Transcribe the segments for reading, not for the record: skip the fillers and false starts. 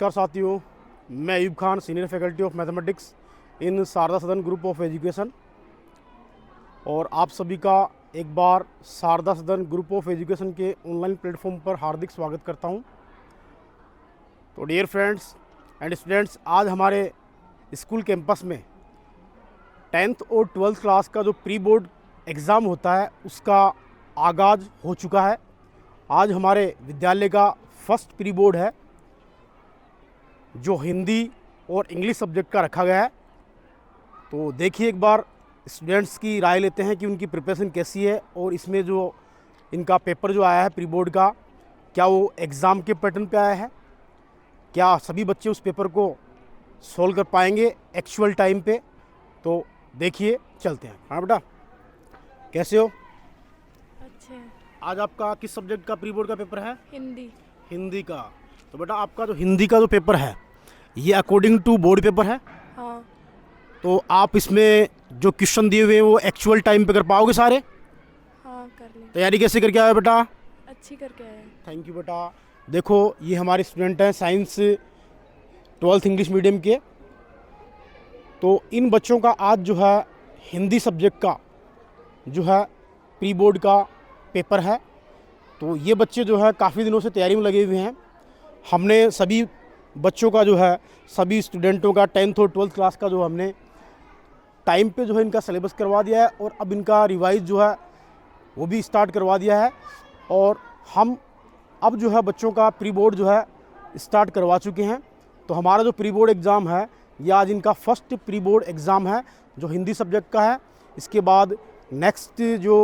नमस्कार साथियों, मैं Ayub Khan, senior faculty of mathematics in Sharda Sadan group of education. और आप सभी का एक बार Sharda Sadan group of education के ऑनलाइन प्लेटफॉर्म पर हार्दिक स्वागत करता हूं। तो डियर फ्रेंड्स एंड स्टूडेंट्स, आज हमारे स्कूल कैंपस में 10th और 12th क्लास का जो प्री बोर्ड एग्ज़ाम होता है उसका आगाज़ हो चुका है। आज हमारे विद्यालय का फर्स्ट प्री बोर्ड है जो हिंदी और इंग्लिश सब्जेक्ट का रखा गया है। तो देखिए, एक बार स्टूडेंट्स की राय लेते हैं कि उनकी प्रिपरेशन कैसी है और इसमें जो इनका पेपर जो आया है प्री बोर्ड का, क्या वो एग्ज़ाम के पैटर्न पे आया है, क्या सभी बच्चे उस पेपर को सॉल्व कर पाएंगे एक्चुअल टाइम पे। तो देखिए, चलते हैं। हाँ बेटा, कैसे हो? अच्छा। आज आपका किस सब्जेक्ट का प्री बोर्ड का पेपर है? हिंदी का। तो बेटा, आपका जो हिंदी का जो पेपर है ये अकॉर्डिंग टू बोर्ड पेपर है। हाँ। तो आप इसमें जो क्वेश्चन दिए हुए हैं वो एक्चुअल टाइम पे कर पाओगे सारे? हाँ, कर ले। तैयारी कैसे करके आए बेटा? अच्छी करके आए। थैंक यू बेटा। देखो, ये हमारे स्टूडेंट हैं साइंस 12th इंग्लिश मीडियम के। तो इन बच्चों का आज जो है हिंदी सब्जेक्ट का जो है प्री बोर्ड का पेपर है। तो ये बच्चे जो है काफ़ी दिनों से तैयारी में लगे हुए हैं। हमने सभी बच्चों का जो है, सभी स्टूडेंटों का 10th और 12th क्लास का जो हमने टाइम पे जो है इनका सिलेबस करवा दिया है और अब इनका रिवाइज जो है वो भी स्टार्ट करवा दिया है। और हम अब जो है बच्चों का प्री बोर्ड जो है स्टार्ट करवा चुके हैं। तो हमारा जो प्री बोर्ड एग्ज़ाम है ये आज इनका फर्स्ट प्री बोर्ड एग्ज़ाम है जो हिंदी सब्जेक्ट का है। इसके बाद नेक्स्ट जो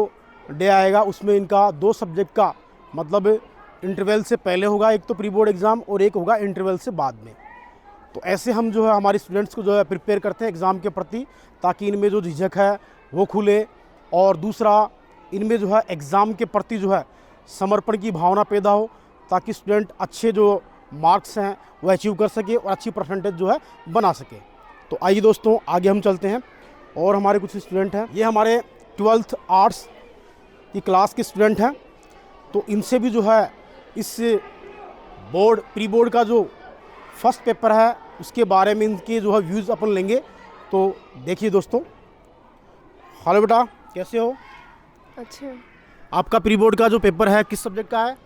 डे आएगा उसमें इनका 2 सब्जेक्ट का मतलब इंटरवल से पहले होगा, एक तो प्री बोर्ड एग्ज़ाम और एक होगा इंटरवल से बाद में। तो ऐसे हम जो है हमारे स्टूडेंट्स को जो है प्रिपेयर करते हैं एग्ज़ाम के प्रति, ताकि इनमें जो झिझक है वो खुले और दूसरा इनमें जो है एग्ज़ाम के प्रति जो है समर्पण की भावना पैदा हो, ताकि स्टूडेंट अच्छे जो मार्क्स हैं वो अचीव कर सके और अच्छी परसेंटेज जो है बना सके। तो आइए दोस्तों, आगे हम चलते हैं। और हमारे कुछ स्टूडेंट हैं, ये हमारे 12th आर्ट्स की क्लास के स्टूडेंट हैं। तो इनसे भी जो है इस बोर्ड प्री बोर्ड का जो फर्स्ट पेपर है उसके बारे में इनके जो है व्यूज़ अपन लेंगे। तो देखिए दोस्तों। हेलो बेटा, कैसे हो? अच्छा। आपका प्री बोर्ड का जो पेपर है किस सब्जेक्ट का है?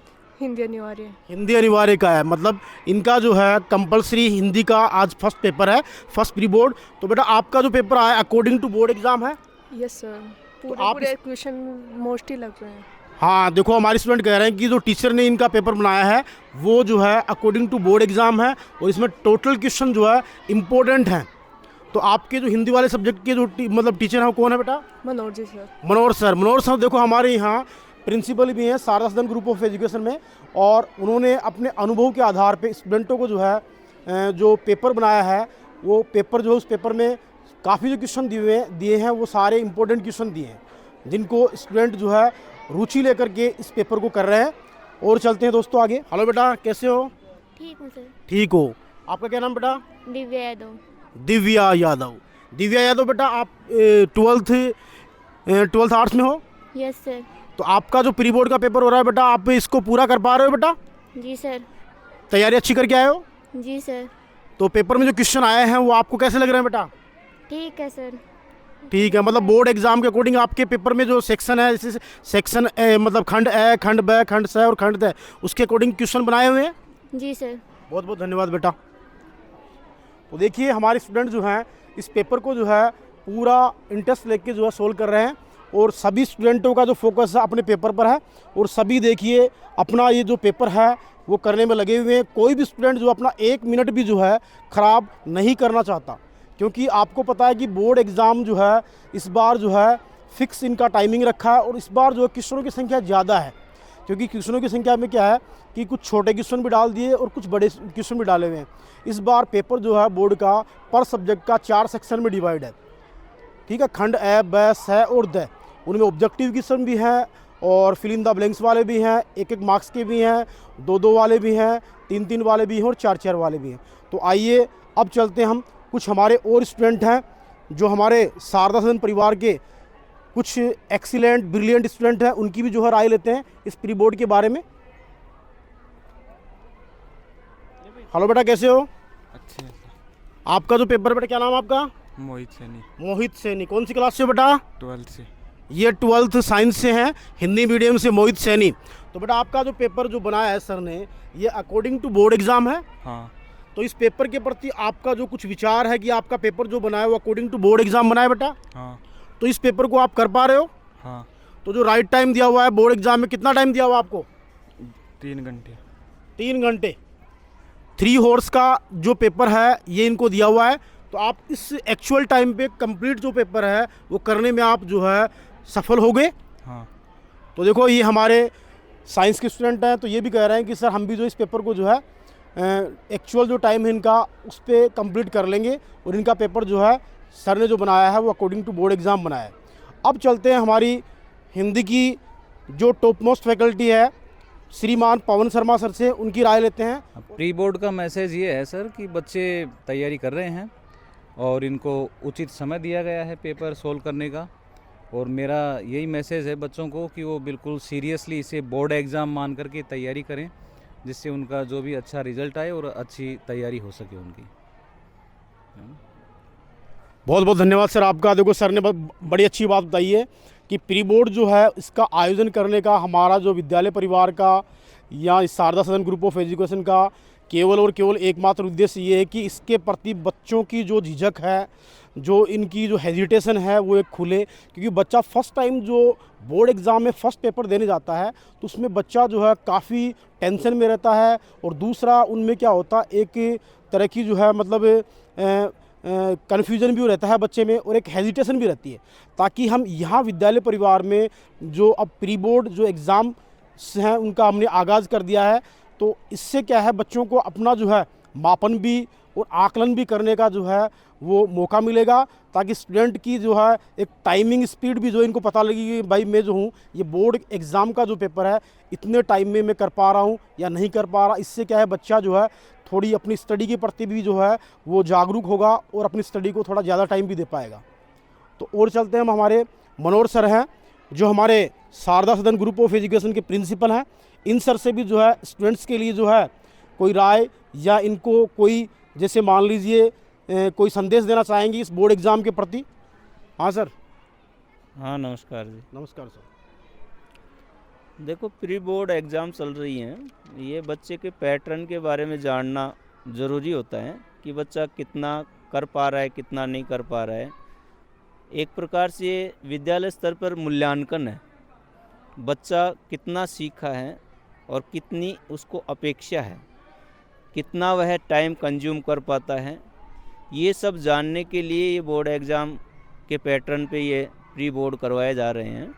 हिंदी अनिवार्य। हिंदी अनिवार्य का है, मतलब इनका जो है कंपलसरी हिंदी का आज फर्स्ट पेपर है, फर्स्ट प्री बोर्ड। तो बेटा, आपका जो पेपर आया अकॉर्डिंग टू बोर्ड एग्ज़ाम है? Yes sir. आप पूरे क्वेश्चन मोस्ट ही लग रहे हैं। हाँ, देखो, हमारे स्टूडेंट कह रहे हैं कि जो टीचर ने इनका पेपर बनाया है वो जो है अकॉर्डिंग टू बोर्ड एग्ज़ाम है और इसमें टोटल क्वेश्चन जो है इम्पोर्टेंट हैं। तो आपके जो हिंदी वाले सब्जेक्ट के जो मतलब टीचर हैं कौन है बेटा? मनोज जी सर। मनोहर सर। मनोहर सर देखो हमारे यहाँ प्रिंसिपल भी हैं Sharda Sadan group of education में, और उन्होंने अपने अनुभव के आधार पे स्टूडेंटों को जो है जो पेपर बनाया है वो पेपर जो है उस पेपर में काफ़ी जो क्वेश्चन दिए हैं वो सारे इंपॉर्टेंट क्वेश्चन दिए हैं, जिनको स्टूडेंट जो है रुचि लेकर के इस पेपर को कर रहे हैं। और चलते हैं दोस्तों आगे। हेलो बेटा, कैसे हो? ठीक हूँ सर। ठीक हो। आपका क्या नाम बेटा? दिव्या यादव। दिव्या यादव। दिव्या यादव बेटा, आप 12th आर्ट्स में हो? Yes sir. तो आपका जो प्री बोर्ड का पेपर हो रहा है बेटा, आप इसको पूरा कर पा रहे हो बेटा? जी सर। तैयारी अच्छी करके आए हो? जी सर। तो पेपर में जो क्वेश्चन आए हैं वो आपको कैसे लग रहे हैं बेटा? ठीक है सर। ठीक है, मतलब बोर्ड एग्जाम के अकॉर्डिंग आपके पेपर में जो सेक्शन है, जैसे सेक्शन मतलब खंड ए, खंड ब, खंड स और खंड द, उसके अकॉर्डिंग क्वेश्चन बनाए हुए हैं? जी सर। बहुत बहुत धन्यवाद बेटा। तो देखिए, हमारे स्टूडेंट जो हैं इस पेपर को जो है पूरा इंटरेस्ट लेके जो है सोल्व कर रहे हैं और सभी स्टूडेंटों का जो फोकस है अपने पेपर पर है और सभी देखिए अपना ये जो पेपर है वो करने में लगे हुए हैं। कोई भी स्टूडेंट जो अपना 1 मिनट भी जो है ख़राब नहीं करना चाहता, क्योंकि आपको पता है कि बोर्ड एग्ज़ाम जो है इस बार जो है फिक्स इनका टाइमिंग रखा है और इस बार जो है क्वेश्चनों की संख्या ज़्यादा है, क्योंकि क्वेश्चनों की संख्या में क्या है कि कुछ छोटे क्वेश्चन भी डाल दिए और कुछ बड़े क्वेश्चन भी डाले हुए हैं। इस बार पेपर जो है बोर्ड का पर सब्जेक्ट का 4 सेक्शन में डिवाइड है। ठीक है, खंड ए, ब, स और द, उनमें ऑब्जेक्टिव क्वेश्चन भी हैं और फिल इन द ब्लैंक्स वाले भी हैं, 1-1 मार्क्स के भी हैं, 2-2 वाले भी हैं, 3-3 वाले भी हैं और 4-4 वाले भी हैं। तो आइए अब चलते हैं हम, कुछ हमारे और स्टूडेंट हैं जो हमारे शारदा सदन परिवार के कुछ एक्सीलेंट ब्रिलियंट स्टूडेंट हैं, उनकी भी जो है राय लेते हैं इस प्री बोर्ड के बारे में। हेलो बेटा, कैसे हो? अच्छे हैं आपका जो पेपर है बेटा, क्या नाम है आपका? सर। मोहित सैनी, मोहित सैनी। कौन सी क्लास से हो बेटा? 12th से। ये 12th साइंस से हैं, हिंदी मीडियम से मोहित सैनी। तो बेटा आपका जो पेपर जो बनाया है सर ने, ये अकॉर्डिंग टू बोर्ड एग्ज़ाम है। हाँ तो इस पेपर के प्रति आपका जो कुछ विचार है कि आपका पेपर जो बनाया है वो अकॉर्डिंग टू बोर्ड एग्ज़ाम बनाया बेटा? हाँ तो इस पेपर को आप कर पा रहे हो? हाँ। तो जो राइट टाइम दिया हुआ है बोर्ड एग्ज़ाम में, कितना टाइम दिया हुआ आपको? 3 घंटे। 3 घंटे। 3 हॉर्स का जो पेपर है ये इनको दिया हुआ है। तो आप इस एक्चुअल टाइम पे कंप्लीट जो पेपर है वो करने में आप जो है सफल हो गए। हाँ तो देखो ये हमारे साइंस के स्टूडेंट हैं, तो ये भी कह रहे हैं कि सर हम भी जो इस पेपर को जो है एक्चुअल जो टाइम है इनका उस पर कंप्लीट कर लेंगे, और इनका पेपर जो है सर ने जो बनाया है वो अकॉर्डिंग टू बोर्ड एग्ज़ाम बनाया है। अब चलते हैं हमारी हिंदी की जो टॉप मोस्ट फैकल्टी है श्रीमान पवन शर्मा सर से, उनकी राय लेते हैं। प्री बोर्ड का मैसेज ये है सर कि बच्चे तैयारी कर रहे हैं और इनको उचित समय दिया गया है पेपर सोल्व करने का, और मेरा यही मैसेज है बच्चों को कि वो बिल्कुल सीरियसली इसे बोर्ड एग्ज़ाम मान करके तैयारी करें, जिससे उनका जो भी अच्छा रिजल्ट आए और अच्छी तैयारी हो सके उनकी। बहुत बहुत धन्यवाद सर आपका। देखो सर ने बड़ी अच्छी बात बताई है कि प्री बोर्ड जो है इसका आयोजन करने का हमारा जो विद्यालय परिवार का या इस Sharda Sadan group of education का केवल और केवल एकमात्र उद्देश्य ये है कि इसके प्रति बच्चों की जो झिझक है, जो इनकी जो हेजिटेशन है वो एक खुले। क्योंकि बच्चा फर्स्ट टाइम जो बोर्ड एग्ज़ाम में फ़र्स्ट पेपर देने जाता है तो उसमें बच्चा जो है काफ़ी टेंशन में रहता है, और दूसरा उनमें क्या होता है एक तरह की जो है मतलब कन्फ्यूज़न भी रहता है बच्चे में, और एक हेजिटेशन भी रहती है। ताकि हम यहाँ विद्यालय परिवार में जो अब प्री बोर्ड जो एग्ज़ाम हैं उनका हमने आगाज़ कर दिया है, तो इससे क्या है बच्चों को अपना जो है मापन भी और आकलन भी करने का जो है वो मौका मिलेगा, ताकि स्टूडेंट की जो है एक टाइमिंग स्पीड भी जो इनको पता लगेगी कि भाई मैं जो हूँ ये बोर्ड एग्ज़ाम का जो पेपर है इतने टाइम में मैं कर पा रहा हूँ या नहीं कर पा रहा। इससे क्या है बच्चा जो है थोड़ी अपनी स्टडी के प्रति भी जो है वो जागरूक होगा और अपनी स्टडी को थोड़ा ज़्यादा टाइम भी दे पाएगा। तो और चलते हैं हम हमारे मनोहर सर हैं जो हमारे Sharda Sadan group of education के प्रिंसिपल हैं। इन सर से भी जो है स्टूडेंट्स के लिए जो है कोई राय या इनको कोई जैसे मान लीजिए कोई संदेश देना चाहेंगे इस बोर्ड एग्ज़ाम के प्रति। हाँ सर। हाँ नमस्कार जी। नमस्कार सर। देखो प्री बोर्ड एग्ज़ाम चल रही हैं, ये बच्चे के पैटर्न के बारे में जानना ज़रूरी होता है कि बच्चा कितना कर पा रहा है कितना नहीं कर पा रहा है। एक प्रकार से ये विद्यालय स्तर पर मूल्यांकन है, बच्चा कितना सीखा है और कितनी उसको अपेक्षा है, कितना वह टाइम कंज्यूम कर पाता है। ये सब जानने के लिए ये बोर्ड एग्ज़ाम के पैटर्न पे ये प्री बोर्ड करवाए जा रहे हैं।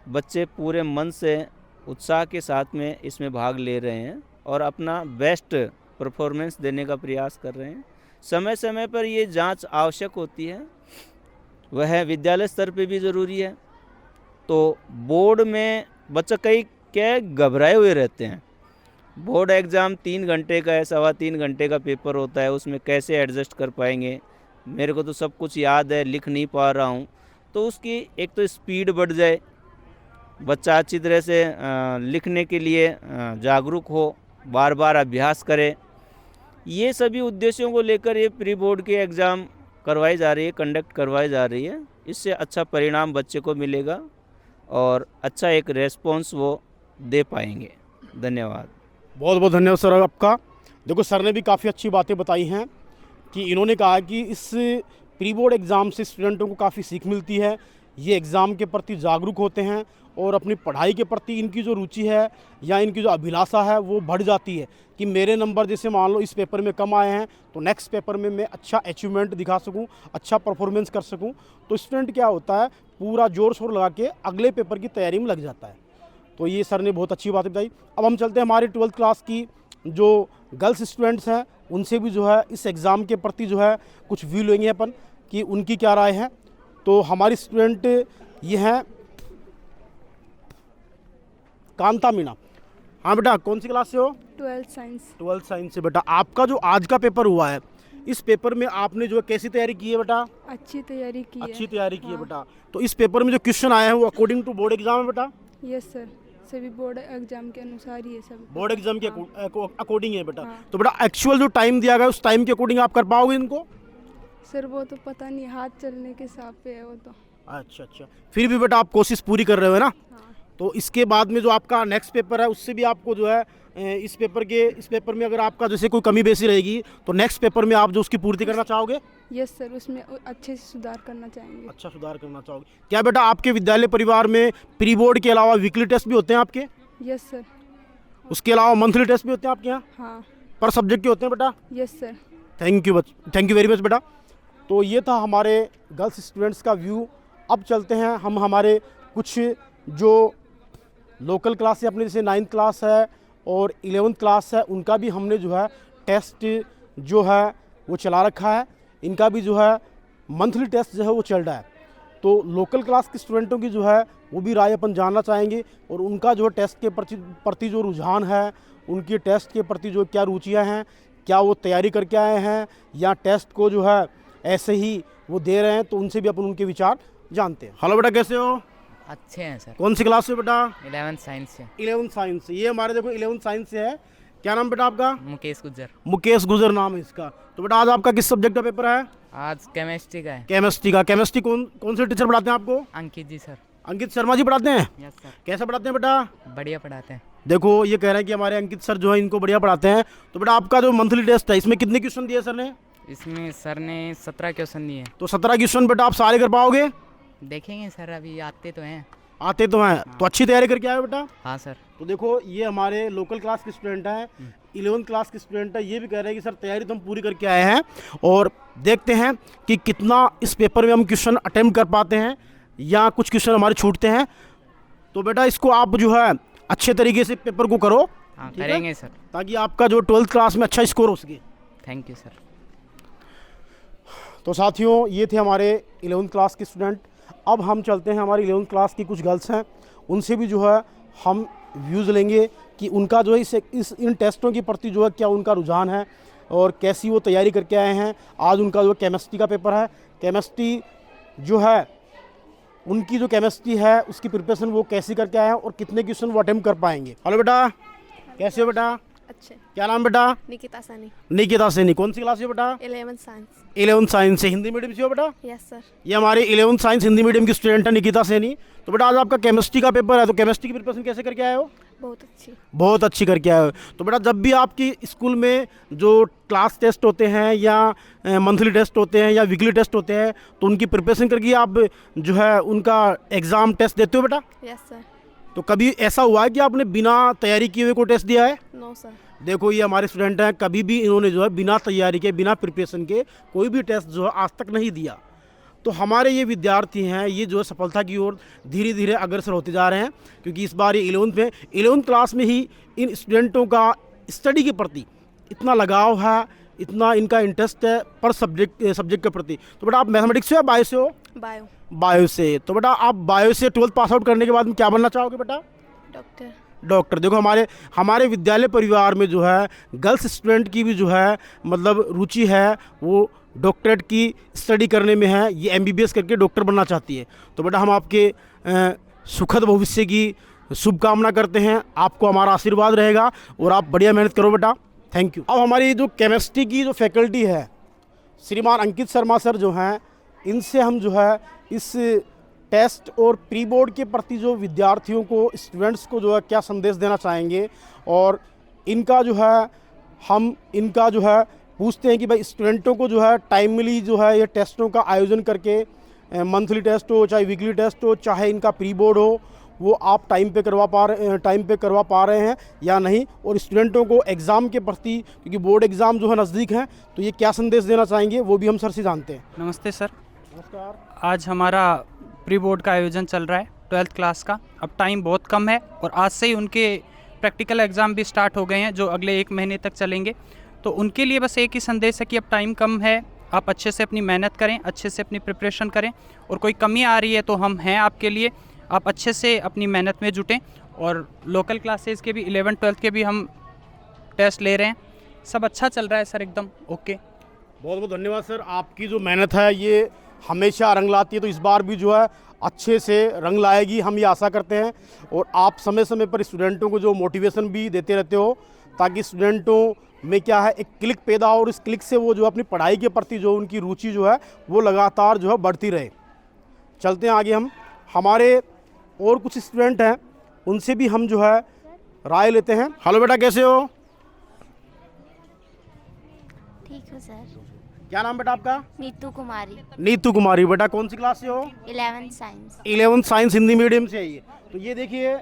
बच्चे पूरे मन से उत्साह के साथ में इसमें भाग ले रहे हैं और अपना बेस्ट परफॉर्मेंस देने का प्रयास कर रहे हैं। समय समय पर ये जांच आवश्यक होती है, वह विद्यालय स्तर पे भी ज़रूरी है। तो बोर्ड में बच्चा कई क्या घबराए हुए रहते हैं। बोर्ड एग्ज़ाम 3 घंटे का है, 3.25 घंटे का पेपर होता है, उसमें कैसे एडजस्ट कर पाएंगे, मेरे को तो सब कुछ याद है लिख नहीं पा रहा हूँ। तो उसकी एक तो स्पीड बढ़ जाए, बच्चा अच्छी तरह से लिखने के लिए जागरूक हो, बार बार अभ्यास करे। ये सभी उद्देश्यों को लेकर ये प्री बोर्ड के एग्ज़ाम करवाई जा रही है, कंडक्ट करवाई जा रही है। इससे अच्छा परिणाम बच्चे को मिलेगा और अच्छा एक रेस्पॉन्स वो दे पाएंगे। धन्यवाद। बहुत बहुत धन्यवाद सर आपका। देखो सर ने भी काफ़ी अच्छी बातें बताई हैं कि इन्होंने कहा कि इस प्री बोर्ड एग्ज़ाम से स्टूडेंटों को काफ़ी सीख मिलती है, ये एग्ज़ाम के प्रति जागरूक होते हैं और अपनी पढ़ाई के प्रति इनकी जो रुचि है या इनकी जो अभिलाषा है वो बढ़ जाती है कि मेरे नंबर जैसे मान लो इस पेपर में कम आए हैं तो नेक्स्ट पेपर में मैं अच्छा अचीवमेंट दिखा सकूं, अच्छा परफॉर्मेंस कर सकूं। तो स्टूडेंट क्या होता है पूरा जोर शोर लगा के अगले पेपर की तैयारी में लग जाता है। तो ये सर ने बहुत अच्छी बात बताई। अब हम चलते हैं हमारे 12th क्लास की जो गर्ल्स स्टूडेंट्स हैं उनसे भी जो है इस एग्ज़ाम के प्रति जो है कुछ व्यू लेंगे अपन कि उनकी क्या राय है। तो हमारी स्टूडेंट ये हैं कांता मीना। हाँ बेटा, कौन सी क्लास से हो? 12th science. 12th साइंस से। बेटा आपका जो आज का पेपर हुआ है इस पेपर में आपने जो है कैसी तैयारी की है बेटा? अच्छी तैयारी की है। अच्छी तैयारी की है हाँ। बेटा। तो इस पेपर में जो क्वेश्चन आए हैं वो अकॉर्डिंग टू बोर्ड एग्जाम है बेटा? Yes sir. सभी बोर्ड एग्जाम के अनुसार ही है सब। बोर्ड एग्जाम के अकॉर्डिंग है बेटा। हाँ। तो बेटा एक्चुअल जो टाइम दिया गया उस टाइम के अकॉर्डिंग आप कर पाओगे इनको? सर वो तो पता नहीं, हाथ चलने के हिसाब पे है वो तो। अच्छा अच्छा, फिर भी बेटा आप कोशिश पूरी कर रहे हो है ना? हाँ। तो इसके बाद में जो आपका नेक्स्ट पेपर है उससे भी आपको जो है इस पेपर में अगर आपका जैसे कोई कमी बेसी रहेगी तो नेक्स्ट पेपर में आप जो उसकी पूर्ति करना चाहोगे? यस सर, उसमें अच्छे से सुधार करना चाहेंगे। अच्छा सुधार करना चाहोगे। क्या बेटा आपके विद्यालय परिवार में प्री बोर्ड के अलावा वीकली टेस्ट भी होते हैं आपके? Yes sir. उसके अलावा मंथली टेस्ट भी होते हैं आपके यहाँ? हाँ। पर सब्जेक्ट के होते हैं बेटा? Yes sir. Thank you very much बेटा। तो ये था हमारे गर्ल्स स्टूडेंट्स का व्यू। अब चलते हैं हम हमारे कुछ जो लोकल क्लास है अपने, जैसे 9th क्लास है और 11th क्लास है, उनका भी हमने जो है टेस्ट जो है वो चला रखा है। इनका भी जो है मंथली टेस्ट जो है वो चल रहा है। तो लोकल क्लास के स्टूडेंटों की जो है वो भी राय अपन जानना चाहेंगे और उनका जो टेस्ट के प्रति जो रुझान है, उनकी टेस्ट के प्रति जो क्या रुचियाँ हैं, क्या वो तैयारी करके आए हैं या टेस्ट को जो है ऐसे ही वो दे रहे हैं, तो उनसे भी अपन उनके विचार जानते हैं। हेलो बेटा, कैसे हो? अच्छे हैं सर। कौन सी क्लास से बेटा? 11th साइंस से। 11th साइंस से। ये हमारे देखो 11th साइंस से है। क्या नाम बेटा आपका? मुकेश गुज्जर। मुकेश गुजर नाम है इसका। तो बेटा आज आपका किस सब्जेक्ट का पेपर है? आज केमिस्ट्री का है। केमिस्ट्री का। केमिस्ट्री कौन से टीचर पढ़ाते हैं आपको? अंकित जी सर। अंकित शर्मा जी पढ़ाते हैं? Yes sir. कैसे पढ़ाते हैं बेटा? बढ़िया पढ़ाते हैं। देखो ये कह रहे हैं कि हमारे अंकित सर जो है इनको बढ़िया पढ़ाते हैं। तो बेटा आपका जो मंथली टेस्ट है इसमें कितने क्वेश्चन दिए सर ने? इसमें सर ने 17 क्वेश्चन दिए। तो 17 क्वेश्चन बेटा आप सारे कर पाओगे? देखेंगे सर, अभी आते तो हैं। आते तो हैं। तो अच्छी तैयारी करके आए बेटा। हाँ सर। तो देखो ये हमारे लोकल क्लास के स्टूडेंट हैं, 11th क्लास के स्टूडेंट है। ये भी कह रहे हैं कि सर तैयारी तो हम पूरी करके आए हैं और देखते हैं कि कितना इस पेपर में हम क्वेश्चन अटेम्प्ट कर पाते हैं या कुछ क्वेश्चन हमारे छूटते हैं। तो बेटा इसको आप जो है अच्छे तरीके से पेपर को करो। हाँ ठीक है? करेंगे सर। ताकि आपका जो 12th क्लास में अच्छा स्कोर हो सके। Thank you sir. तो साथियों ये थे हमारे 11th क्लास के स्टूडेंट। अब हम चलते हैं हमारी 11th क्लास की कुछ गर्ल्स हैं, उनसे भी जो है हम व्यूज़ लेंगे कि उनका जो है इन टेस्टों के प्रति जो है क्या उनका रुझान है और कैसी वो तैयारी करके आए हैं। आज उनका जो केमिस्ट्री का पेपर है, केमिस्ट्री जो है उनकी जो केमिस्ट्री है उसकी प्रिपरेशन वो कैसी करके आए हैं और कितने क्वेश्चन वो अटेम्प्ट कर पाएंगे। हेलो बेटा, कैसे हो बेटा? अच्छे। क्या नाम बेटा? निकिता सैनी। निकिता सैनी। कौन सी क्लास से बेटा? 11th science. 11th साइंस से। हिंदी मीडियम से हो बेटा? Yes sir. ये हमारे 11th साइंस हिंदी मीडियम की स्टूडेंट है निकिता सैनी। तो बेटा आज आपका केमिस्ट्री का पेपर है, तो केमिस्ट्री की प्रिपरेशन कैसे करके आए हो? बहुत अच्छी। बहुत अच्छी करके आए हो। तो बेटा जब भी आपकी स्कूल में जो क्लास टेस्ट होते हैं या मंथली टेस्ट होते हैं या वीकली टेस्ट होते हैं तो उनकी प्रिपरेशन करके आप जो है उनका एग्ज़ाम टेस्ट देते हो बेटा? Yes sir. तो कभी ऐसा हुआ है कि आपने बिना तैयारी किए हुए कोई टेस्ट दिया है? No sir. देखो ये हमारे स्टूडेंट हैं, कभी भी इन्होंने जो है बिना तैयारी के बिना प्रिपरेशन के कोई भी टेस्ट जो है आज तक नहीं दिया। तो हमारे ये विद्यार्थी हैं, ये जो है सफलता की ओर धीरे धीरे अग्रसर होते जा रहे हैं, क्योंकि इस बार ये 11th क्लास में ही इन स्टूडेंटों का स्टडी के प्रति इतना लगाव है, इतना इनका इंटरेस्ट है पर सब्जेक्ट के प्रति। तो बेटा आप मैथमेटिक्स से हो या बायो से हो? बायो। बायो से। तो बेटा आप बायो से 12th पास आउट करने के बाद में क्या बनना चाहोगे बेटा? डॉक्टर। डॉक्टर। देखो हमारे विद्यालय परिवार में जो है गर्ल्स स्टूडेंट की भी जो है मतलब रुचि है, वो डॉक्टरेट की स्टडी करने में है। ये MBBS करके डॉक्टर बनना चाहती है। तो बेटा हम आपके सुखद भविष्य की शुभकामना करते हैं, आपको हमारा आशीर्वाद रहेगा और आप बढ़िया मेहनत करो बेटा। Thank you. अब हमारी जो केमिस्ट्री की जो फैकल्टी है, श्रीमान अंकित शर्मा सर जो हैं, इनसे हम जो है इस टेस्ट और प्री बोर्ड के प्रति जो विद्यार्थियों को, स्टूडेंट्स को जो है क्या संदेश देना चाहेंगे और इनका जो है हम इनका जो है पूछते हैं कि भाई स्टूडेंटों को जो है टाइमली जो है ये टेस्टों का आयोजन करके, मंथली टेस्ट हो चाहे वीकली टेस्ट हो चाहे इनका प्री बोर्ड हो, वो आप टाइम पे करवा पा रहे हैं या नहीं, और स्टूडेंटों को एग्ज़ाम के प्रति, क्योंकि बोर्ड एग्ज़ाम जो है नज़दीक हैं, तो ये क्या संदेश देना चाहेंगे वो भी हम सर से जानते हैं। नमस्ते सर। नमस्कार। आज हमारा प्री बोर्ड का आयोजन चल रहा है 12th क्लास का। अब टाइम बहुत कम है और आज से ही उनके प्रैक्टिकल एग्ज़ाम भी स्टार्ट हो गए हैं जो अगले 1 महीने तक चलेंगे। तो उनके लिए बस एक ही संदेश है कि अब टाइम कम है, आप अच्छे से अपनी मेहनत करें, अच्छे से अपनी प्रिपरेशन करें, और कोई कमी आ रही है तो हम हैं आपके लिए। आप अच्छे से अपनी मेहनत में जुटें। और लोकल क्लासेस के भी 11th 12th के भी हम टेस्ट ले रहे हैं। सब अच्छा चल रहा है सर, एकदम ओके। बहुत बहुत धन्यवाद सर। आपकी जो मेहनत है ये हमेशा रंग लाती है, तो इस बार भी जो है अच्छे से रंग लाएगी, हम ये आशा करते हैं। और आप समय समय पर स्टूडेंटों को जो मोटिवेशन भी देते रहते हो, ताकि स्टूडेंटों में क्या है एक क्लिक पैदा हो, और इस क्लिक से वो जो अपनी पढ़ाई के प्रति जो उनकी रुचि जो है वो लगातार जो है बढ़ती रहे। चलते हैं आगे, हम हमारे और कुछ स्टूडेंट हैं, उनसे भी हम जो है राय लेते हैं। हेलो बेटा, कैसे हो? ठीक हो सर। क्या नाम बेटा आपका? नीतू कुमारी, नीतू कुमारी। बेटा कौन सी क्लास से हो? 11th science. 11th science Hindi medium से है ये। तो ये देखिए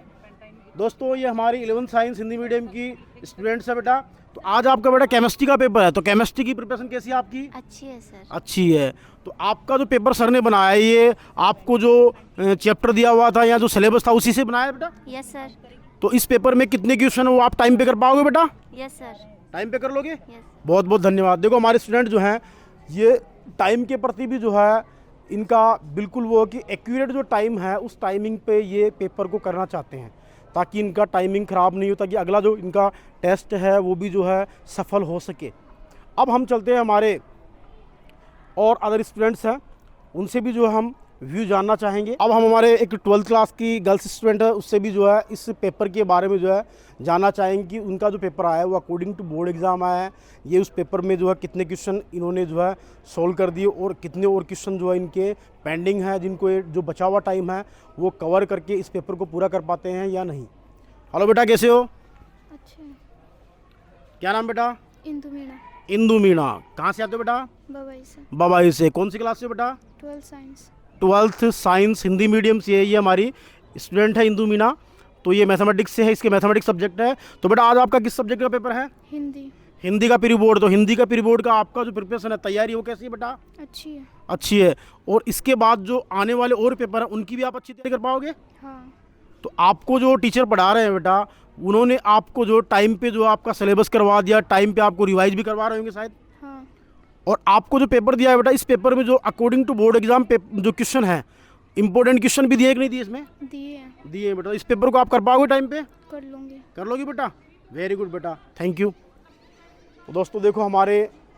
दोस्तों, ये हमारी 11th साइंस हिंदी मीडियम की स्टूडेंट्स है बेटा। तो आज आपका बेटा केमिस्ट्री का पेपर है, तो केमिस्ट्री की प्रिपरेशन कैसी है आपकी? अच्छी है सर। अच्छी है। तो आपका जो पेपर सर ने बनाया है, ये आपको जो चैप्टर दिया हुआ था या जो सिलेबस था उसी से बनाया है बेटा? Yes sir. तो इस पेपर में कितने क्वेश्चन है वो आप टाइम पे कर पाओगे बेटा? Yes sir. टाइम पे कर लोगे? यस। बहुत बहुत धन्यवाद। देखो हमारे स्टूडेंट जो हैं ये टाइम के प्रति भी जो है इनका बिल्कुल वो कि एक्यूरेट जो टाइम है उस टाइमिंग पे ये पेपर को करना चाहते हैं, ताकि इनका टाइमिंग ख़राब नहीं हो, ताकि अगला जो इनका टेस्ट है वो भी जो है सफल हो सके। अब हम चलते हैं हमारे और अदर स्टूडेंट्स हैं, उनसे भी जो है हम व्यू जानना चाहेंगे। अब हम हमारे एक 12th क्लास की गर्ल्स स्टूडेंट है, उससे भी जो है इस पेपर के बारे में जो है जानना चाहेंगे कि उनका जो पेपर आया है वो अकॉर्डिंग टू बोर्ड एग्ज़ाम आया है, ये उस पेपर में जो है कितने क्वेश्चन इन्होंने जो है सोल्व कर दिए और कितने और क्वेश्चन जो है इनके पेंडिंग है, जिनको ये जो बचा हुआ टाइम है वो कवर करके इस पेपर को पूरा कर पाते हैं या नहीं। हेलो बेटा, कैसे हो? अच्छा। क्या नाम बेटा? इंदु मीणा। इंदु मीणा। कहाँ से आते हो बेटा? बबाई से। बबाई से। कौन सी क्लास से बेटा? 12th science. 12th science Hindi medium से है, ये हमारी स्टूडेंट है इंदु मीणा। तो ये मैथमेटिक्स से है, इसके मैथमेटिक्स सब्जेक्ट है। तो बेटा आज आपका किस सब्जेक्ट का पेपर है? हिंदी। हिंदी का प्री बोर्ड। तो हिंदी का प्री बोर्ड का आपका जो प्रिपरेशन है, तैयारी वो कैसी है बेटा? अच्छी है। अच्छी है। और इसके बाद जो आने वाले और पेपर हैं उनकी भी आप अच्छी तैयारी कर पाओगे? हाँ। तो आपको जो टीचर पढ़ा रहे हैं बेटा, उन्होंने आपको जो टाइम पे जो आपका सिलेबस करवा दिया, टाइम पे आपको रिवाइज भी करवा रहे होंगे शायद। हाँ। और आपको जो पेपर दिया है बेटा, इस पेपर में जो अकॉर्डिंग टू बोर्ड एग्जाम जो क्वेश्चन है, इंपॉर्टेंट क्वेश्चन भी दिए कि नहीं दिए इसमें? दिए हैं। दिए बेटा। इस पेपर को आप कर पाओगे टाइम पे? कर लूँगी। कर लोगी बेटा? वेरी गुड बेटा, थैंक यू। तो दोस्तों देखो हमारे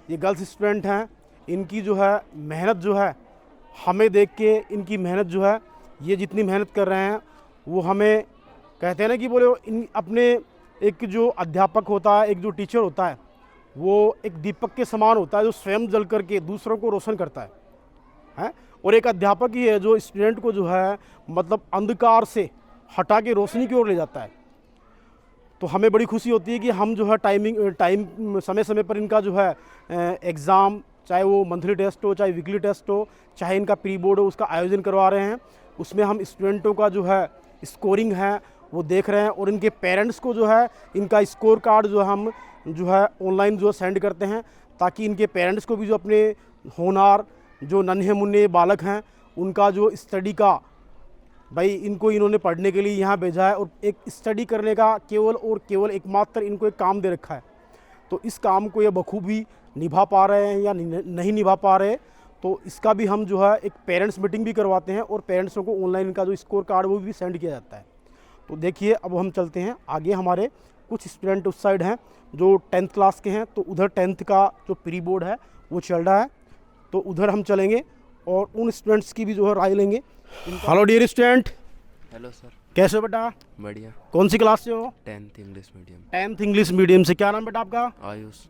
ये गर्ल्स स्टूडेंट हैं, इनकी जो है मेहनत जो है हमें देख के, इनकी मेहनत जो है ये जितनी मेहनत कर रहे हैं वो हमें कहते हैं ना कि बोले इन अपने एक जो अध्यापक होता है, एक जो टीचर होता है, वो एक दीपक के समान होता है जो स्वयं जल करके दूसरों को रोशन करता है। और एक अध्यापक ही है जो स्टूडेंट को जो है मतलब अंधकार से हटा के रोशनी की ओर ले जाता है। तो हमें बड़ी खुशी होती है कि हम जो है टाइम समय समय पर इनका जो है एग्ज़ाम, चाहे वो मंथली टेस्ट हो, चाहे वीकली टेस्ट हो, चाहे इनका प्री बोर्ड हो, उसका आयोजन करवा रहे हैं। उसमें हम स्टूडेंटों का जो है स्कोरिंग है वो देख रहे हैं, और इनके पेरेंट्स को जो है इनका स्कोर कार्ड जो हम जो है ऑनलाइन जो सेंड करते हैं, ताकि इनके पेरेंट्स को भी जो अपने होनहार जो नन्हे मुन्ने बालक हैं उनका जो स्टडी का, भाई इनको इन्होंने पढ़ने के लिए यहाँ भेजा है और एक स्टडी करने का केवल और केवल एकमात्र इनको एक काम दे रखा है। तो इस काम को ये बखूबी निभा पा रहे हैं या नहीं निभा पा रहे, तो इसका भी हम जो है एक पेरेंट्स मीटिंग भी करवाते हैं और पेरेंट्सों को ऑनलाइन इनका जो स्कोर कार्ड वो भी सेंड किया जाता है। तो देखिए अब हम चलते हैं आगे, हमारे कुछ स्टूडेंट उस साइड हैं जो 10th क्लास के हैं, तो उधर 10th का जो प्री बोर्ड है वो चल रहा है, तो उधर हम चलेंगे और उन स्टूडेंट्स की भी जो है राय लेंगे। Hello dear student. Hello sir. कैसे हो बेटा? बढ़िया। कौन सी क्लास से हो? 10th English medium. 10th English medium से। क्या नाम बेटा आपका? आयुष।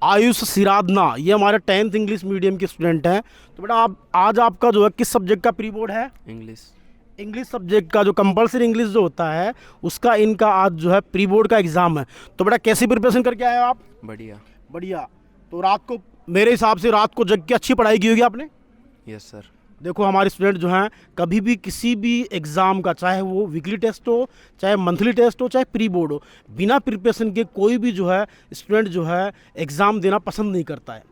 आयुष सिरादना, ये हमारे 10th इंग्लिश मीडियम के स्टूडेंट हैं। तो बेटा आप आज आपका जो है किस सब्जेक्ट का प्री बोर्ड है? इंग्लिश। इंग्लिश सब्जेक्ट का जो कंपलसरी इंग्लिश जो होता है उसका इनका आज जो है प्री बोर्ड का एग्ज़ाम है। तो बेटा कैसी प्रिपरेशन करके आए हो आप? बढ़िया। बढ़िया। तो रात को मेरे हिसाब से रात को जग के अच्छी पढ़ाई की होगी आपने? Yes sir. देखो हमारे स्टूडेंट जो हैं कभी भी किसी भी एग्ज़ाम का, चाहे वो वीकली टेस्ट हो, चाहे मंथली टेस्ट हो, चाहे प्री बोर्ड हो, बिना प्रिपरेशन के कोई भी जो है स्टूडेंट जो है एग्ज़ाम देना पसंद नहीं करता है।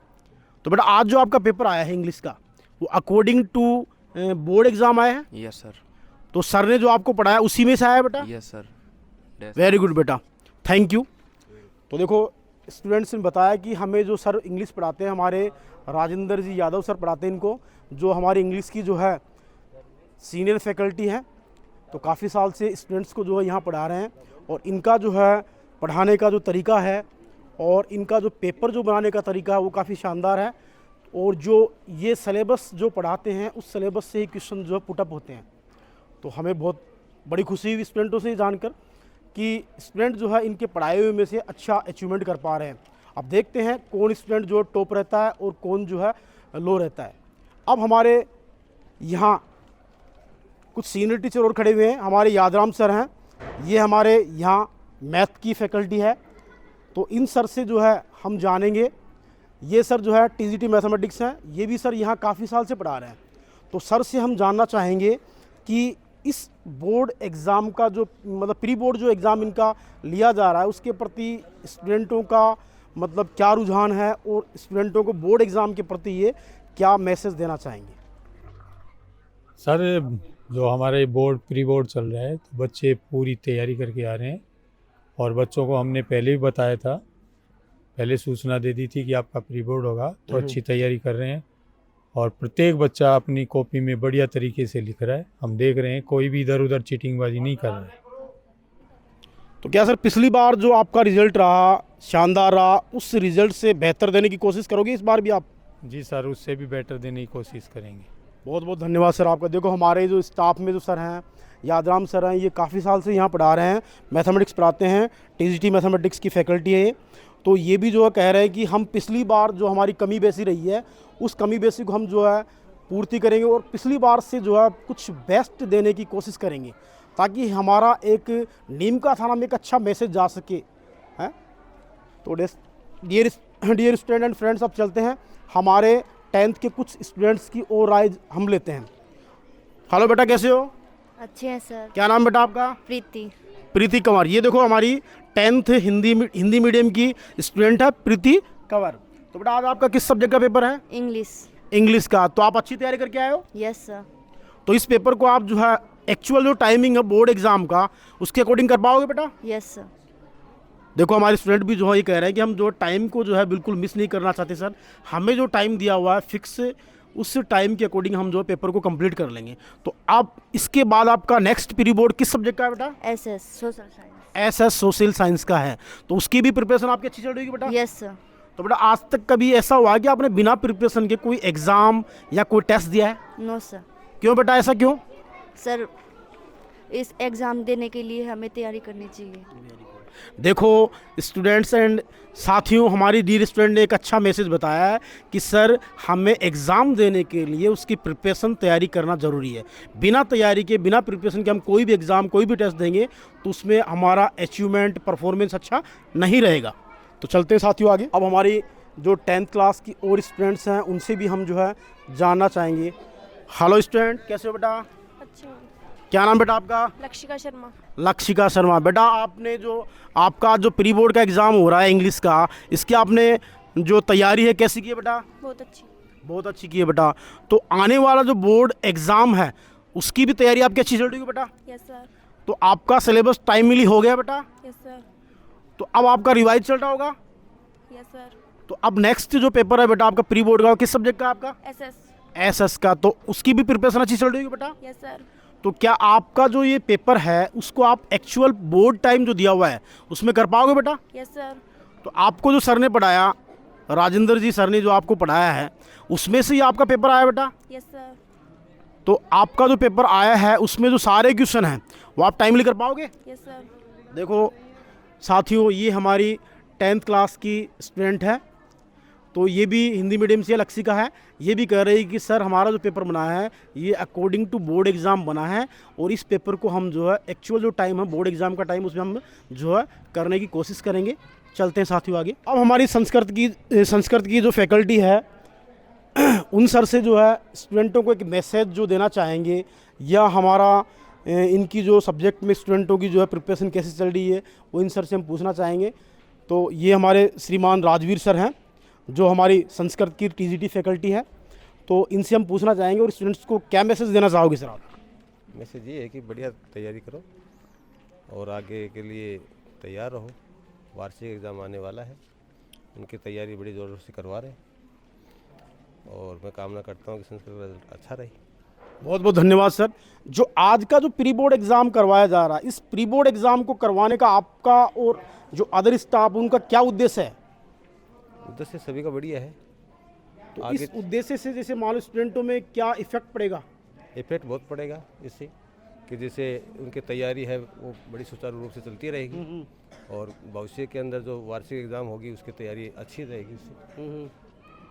तो बेटा आज जो आपका पेपर आया है इंग्लिश का, वो अकॉर्डिंग टू बोर्ड एग्ज़ाम आया है? Yes sir. तो सर ने जो आपको पढ़ाया उसी में से आया बेटा? Yes sir. वेरी गुड बेटा, थैंक यू। तो देखो स्टूडेंट्स ने बताया कि हमें जो सर इंग्लिश पढ़ाते हैं, हमारे राजेंद्र जी यादव सर पढ़ाते हैं इनको, जो हमारी इंग्लिश की जो है सीनियर फैकल्टी हैं। तो काफ़ी साल से स्टूडेंट्स को जो है यहाँ पढ़ा रहे हैं, और इनका जो है पढ़ाने का जो तरीका है और इनका जो पेपर जो बनाने का तरीका है वो काफ़ी शानदार है। और जो ये सिलेबस जो पढ़ाते हैं उस सिलेबस से ही क्वेश्चन जो है पुटअप होते हैं। तो हमें बहुत बड़ी खुशी हुई स्टूडेंटों से जानकर कि स्टूडेंट जो है इनके पढ़ाए हुए में से अच्छा अचीवमेंट कर पा रहे हैं। अब देखते हैं कौन स्टूडेंट जो टॉप रहता है और कौन जो है लो रहता है। अब हमारे यहाँ कुछ सीनियर टीचर और खड़े हुए हैं। हमारे यादराम सर हैं, ये हमारे यहाँ मैथ की फैकल्टी है। तो इन सर से जो है हम जानेंगे। ये सर जो है टीजीटी मैथमेटिक्स हैं, ये भी सर यहाँ काफ़ी साल से पढ़ा रहे हैं। तो सर से हम जानना चाहेंगे कि इस बोर्ड एग्ज़ाम का जो मतलब प्री बोर्ड जो एग्ज़ाम इनका लिया जा रहा है उसके प्रति स्टूडेंटों का मतलब क्या रुझान है और स्टूडेंटों को बोर्ड एग्ज़ाम के प्रति ये क्या मैसेज देना चाहेंगे। सर, जो हमारे बोर्ड प्री बोर्ड चल रहा है तो बच्चे पूरी तैयारी करके आ रहे हैं और बच्चों को हमने पहले भी बताया था, पहले सूचना दे दी थी कि आपका प्री बोर्ड होगा, तो अच्छी तैयारी कर रहे हैं और प्रत्येक बच्चा अपनी कॉपी में बढ़िया तरीके से लिख रहा है। हम देख रहे हैं कोई भी इधर उधर चीटिंगबाजी नहीं कर रहा है। तो क्या सर पिछली बार जो आपका रिजल्ट रहा शानदार रहा, उस रिजल्ट से बेहतर देने की कोशिश करोगे इस बार भी आप? जी सर, उससे भी बेटर देने की कोशिश करेंगे। बहुत बहुत धन्यवाद सर आपका। देखो हमारे जो स्टाफ में जो सर हैं, यादराम सर हैं, ये काफ़ी साल से यहाँ पढ़ा रहे हैं, मैथमेटिक्स पढ़ाते हैं, टीजीटी मैथमेटिक्स की फैकल्टी है ये। तो ये भी जो है कह रहे हैं कि हम पिछली बार जो हमारी कमी बेसी रही है उस कमी बेसी को हम जो है पूर्ति करेंगे और पिछली बार से जो है कुछ बेस्ट देने की कोशिश करेंगे ताकि हमारा एक नीम का थाना में एक अच्छा मैसेज जा सके हैं। तो डियर स्टूडेंट एंड फ्रेंड्स, अब चलते हैं हमारे 10th के कुछ स्टूडेंट्स की और राय हम लेते हैं। हेलो बेटा, कैसे हो? अच्छे हैं सर। क्या नाम बेटा आपका? प्रीति। प्रीति कंवर। ये देखो हमारी 10th हिंदी मीडियम की स्टूडेंट है प्रीति कंवर। तो बेटा आज आपका किस सब्जेक्ट का पेपर है? इंग्लिश का। तो आप अच्छी तैयारी करके आए हो? Yes sir. तो इस पेपर को आप जो है एक्चुअल जो टाइमिंग है बोर्ड एग्जाम का उसके अकॉर्डिंग कर पाओगे बेटा? Yes sir. देखो हमारे स्टूडेंट भी जो है ये कह रहे हैं कि हम जो टाइम को जो है बिल्कुल मिस नहीं करना चाहते सर, हमें जो टाइम दिया हुआ है फिक्स, उस टाइम के अकॉर्डिंग हम जो पेपर को कंप्लीट कर लेंगे। तो आप इसके बाद आपका नेक्स्ट प्री बोर्ड किस सब्जेक्ट का है बेटा? SS social science. SS social science का है। तो उसकी भी प्रिपरेशन आपकी अच्छी चल रही है बेटा? Yes sir. तो बेटा आज तक कभी ऐसा हुआ कि आपने बिना प्रिपरेशन के कोई एग्जाम या कोई टेस्ट दिया है? No sir. क्यों बेटा, ऐसा क्यों? सर इस एग्ज़ाम देने के लिए हमें तैयारी करनी चाहिए। देखो स्टूडेंट्स एंड साथियों, हमारी डियर स्टूडेंट ने एक अच्छा मैसेज बताया है कि सर हमें एग्ज़ाम देने के लिए उसकी प्रिपरेशन तैयारी करना ज़रूरी है। बिना तैयारी के, बिना प्रिपरेशन के हम कोई भी एग्ज़ाम, कोई भी टेस्ट देंगे तो उसमें हमारा अचीवमेंट, परफॉर्मेंस अच्छा नहीं रहेगा। तो चलते हैं साथियों आगे। अब हमारी जो 10th क्लास की और स्टूडेंट्स हैं उनसे भी हम जो है जानना चाहेंगे। हेलो स्टूडेंट, कैसे हो बेटा? अच्छा। क्या नाम बेटा आपका? लक्षिका शर्मा। लक्षिका शर्मा। बेटा आपने जो आपका जो प्री बोर्ड का एग्ज़ाम हो रहा है इंग्लिश का, इसकी आपने जो तैयारी है कैसी की है बेटा? बहुत अच्छी। बहुत अच्छी की है बेटा। तो आने वाला जो बोर्ड एग्ज़ाम है उसकी भी तैयारी आपकी अच्छी चल रही है बेटा? Yes sir. तो आपका सिलेबस टाइमली हो गया बेटा? Yes sir. तो अब आपका रिवाइज चल रहा होगा? Yes sir. तो अब नेक्स्ट जो पेपर है बेटा आपका प्री बोर्ड का, किस सब्जेक्ट का आपका? एसएस। एसएस का। तो उसकी भी प्रिपरेशन अच्छी चल रही है बेटा? Yes sir. तो क्या आपका जो ये पेपर है उसको आप एक्चुअल बोर्ड टाइम जो दिया हुआ है उसमें कर पाओगे बेटा? Yes sir. तो आपको जो सर ने पढ़ाया, राजेंद्र जी सर ने जो आपको पढ़ाया है उसमें से ही आपका पेपर आया बेटा? Yes sir. तो आपका जो पेपर आया है उसमें जो सारे क्वेश्चन हैं वो आप टाइमली कर पाओगे? Yes sir. देखो साथियों, ये हमारी 10th क्लास की स्टूडेंट है। तो ये भी हिंदी मीडियम से लक्षिका है। ये भी कह रही है कि सर हमारा जो पेपर बना है ये अकॉर्डिंग टू बोर्ड एग्ज़ाम बना है और इस पेपर को हम जो है एक्चुअल जो टाइम है बोर्ड एग्ज़ाम का टाइम उसमें हम जो है करने की कोशिश करेंगे। चलते हैं साथियों आगे। अब हमारी संस्कृत की जो फैकल्टी है उन सर से जो है स्टूडेंटों को एक मैसेज जो देना चाहेंगे या हमारा इनकी जो सब्जेक्ट में स्टूडेंटों की जो है प्रिपरेशन कैसे चल रही है वो इन सर से हम पूछना चाहेंगे। तो ये हमारे श्रीमान राजवीर सर हैं जो हमारी संस्कृत की टीजीटी फैकल्टी है। तो इनसे हम पूछना चाहेंगे और स्टूडेंट्स को क्या मैसेज देना चाहोगे सर आप? मैसेज ये है कि बढ़िया तैयारी करो और आगे के लिए तैयार रहो। वार्षिक एग्ज़ाम आने वाला है, उनकी तैयारी बड़ी ज़ोर से करवा रहे हैं और मैं कामना करता हूँ कि संस्कृत का रिजल्ट अच्छा रहे। बहुत बहुत धन्यवाद सर। जो आज का जो प्री बोर्ड एग्ज़ाम करवाया जा रहा है, इस प्री बोर्ड एग्ज़ाम को करवाने का आपका और जो अदर स्टाफ उनका क्या उद्देश्य है? उद्देश्य सभी का बढ़िया है, तो आगे इस उद्देश्य से जैसे मान लो स्टूडेंटों में क्या इफेक्ट पड़ेगा? इफेक्ट बहुत पड़ेगा इससे, कि जैसे उनकी तैयारी है वो बड़ी सुचारू रूप से चलती रहेगी और भविष्य के अंदर जो वार्षिक एग्ज़ाम होगी उसकी तैयारी अच्छी रहेगी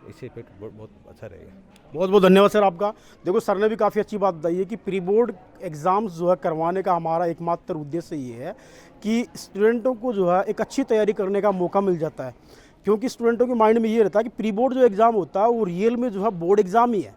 इससे इफेक्ट बहुत अच्छा रहेगा। बहुत बहुत धन्यवाद सर आपका। देखो सर ने भी काफ़ी अच्छी बात बताई है कि प्री बोर्ड एग्ज़ाम्स जो है करवाने का हमारा एकमात्र उद्देश्य ये है कि स्टूडेंटों को जो है एक अच्छी तैयारी करने का मौका मिल जाता है, क्योंकि स्टूडेंटों के माइंड में ये रहता है कि प्री बोर्ड जो एग्ज़ाम होता है वो रियल में जो है बोर्ड एग्ज़ाम ही है।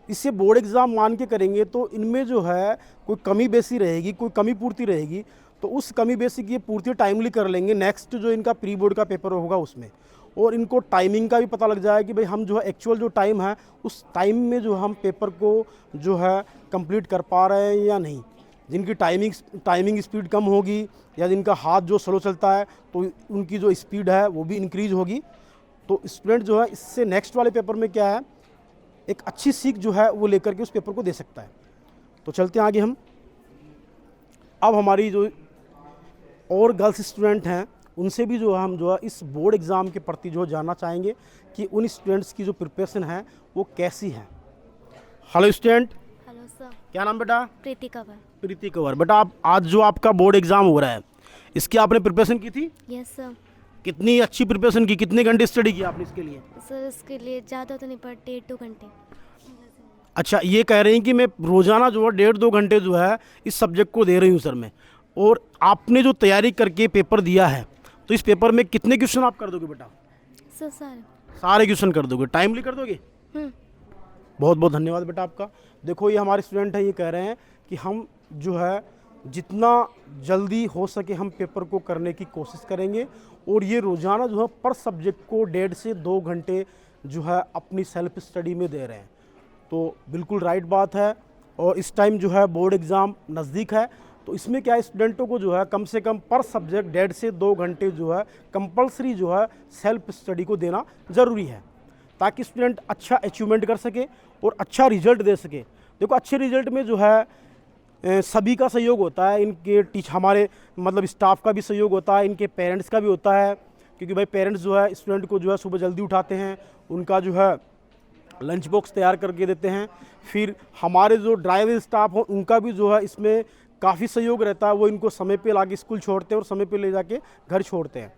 इससे बोर्ड एग्ज़ाम मान के करेंगे तो इनमें जो है कोई कमी बेसी रहेगी, कोई कमी पूर्ति रहेगी, तो उस कमी बेसी की पूर्ति टाइमली कर लेंगे नेक्स्ट जो इनका प्री बोर्ड का पेपर होगा उसमें। और इनको टाइमिंग का भी पता लग जाएगा कि भाई हम जो है एक्चुअल जो टाइम है उस टाइम में जो हम पेपर को जो है कंप्लीट कर पा रहे हैं या नहीं। जिनकी टाइमिंग स्पीड कम होगी या जिनका हाथ जो स्लो चलता है तो उनकी जो स्पीड है वो भी इंक्रीज होगी। तो स्टूडेंट जो है इससे नेक्स्ट वाले पेपर में क्या है एक अच्छी सीख जो है वो लेकर के उस पेपर को दे सकता है। तो चलते हैं आगे हम। अब हमारी जो और गर्ल्स स्टूडेंट हैं उनसे भी जो है हम जो है इस बोर्ड एग्ज़ाम के प्रति जो जानना चाहेंगे कि उन स्टूडेंट्स की जो प्रिपरेशन है वो कैसी है। Hello student. Hello sir. क्या नाम बेटा? प्रीति कंवर। प्रीति कंवर। बेटा आप आज जो आपका बोर्ड एग्ज़ाम हो रहा है इसकी आपने प्रिपरेशन की थी? Yes sir. कितनी अच्छी प्रिपरेशन की, कितने घंटे स्टडी किया आपने इसके लिए? सर इसके लिए ज़्यादा तो नहीं पर 1.5-2 घंटे। अच्छा, ये कह रहे हैं कि मैं रोज़ाना जो है 1.5-2 घंटे जो है इस सब्जेक्ट को दे रही हूँ सर मैं। और आपने जो तैयारी करके पेपर दिया है तो इस पेपर में कितने क्वेश्चन आप कर दोगे बेटा? सर सारे क्वेश्चन कर दोगे, टाइमली कर दोगे? बहुत बहुत धन्यवाद बेटा आपका। देखो ये हमारे स्टूडेंट हैं, ये कह रहे हैं कि हम जो है जितना जल्दी हो सके हम पेपर को करने की कोशिश करेंगे और ये रोज़ाना जो है पर सब्जेक्ट को 1.5 से 2 घंटे जो है अपनी सेल्फ स्टडी में दे रहे हैं। तो बिल्कुल राइट बात है। और इस टाइम जो है बोर्ड एग्ज़ाम नज़दीक है तो इसमें क्या है स्टूडेंटों को जो है कम से कम पर सब्जेक्ट 1.5 से 2 घंटे जो है कंपलसरी जो है सेल्फ स्टडी को देना ज़रूरी है, ताकि स्टूडेंट अच्छा अचीवमेंट कर सके और अच्छा रिजल्ट दे सके। देखो अच्छे रिजल्ट में जो है सभी का सहयोग होता है, इनके हमारे मतलब स्टाफ का भी सहयोग होता है, इनके पेरेंट्स का भी होता है, क्योंकि भाई पेरेंट्स जो है स्टूडेंट को जो है सुबह जल्दी उठाते हैं, उनका जो है लंच बॉक्स तैयार करके देते हैं। फिर हमारे जो ड्राइवर स्टाफ हो उनका भी जो है इसमें काफ़ी सहयोग रहता है, वो इनको समय पे लाके स्कूल छोड़ते हैं और समय पे ले जाके घर छोड़ते हैं।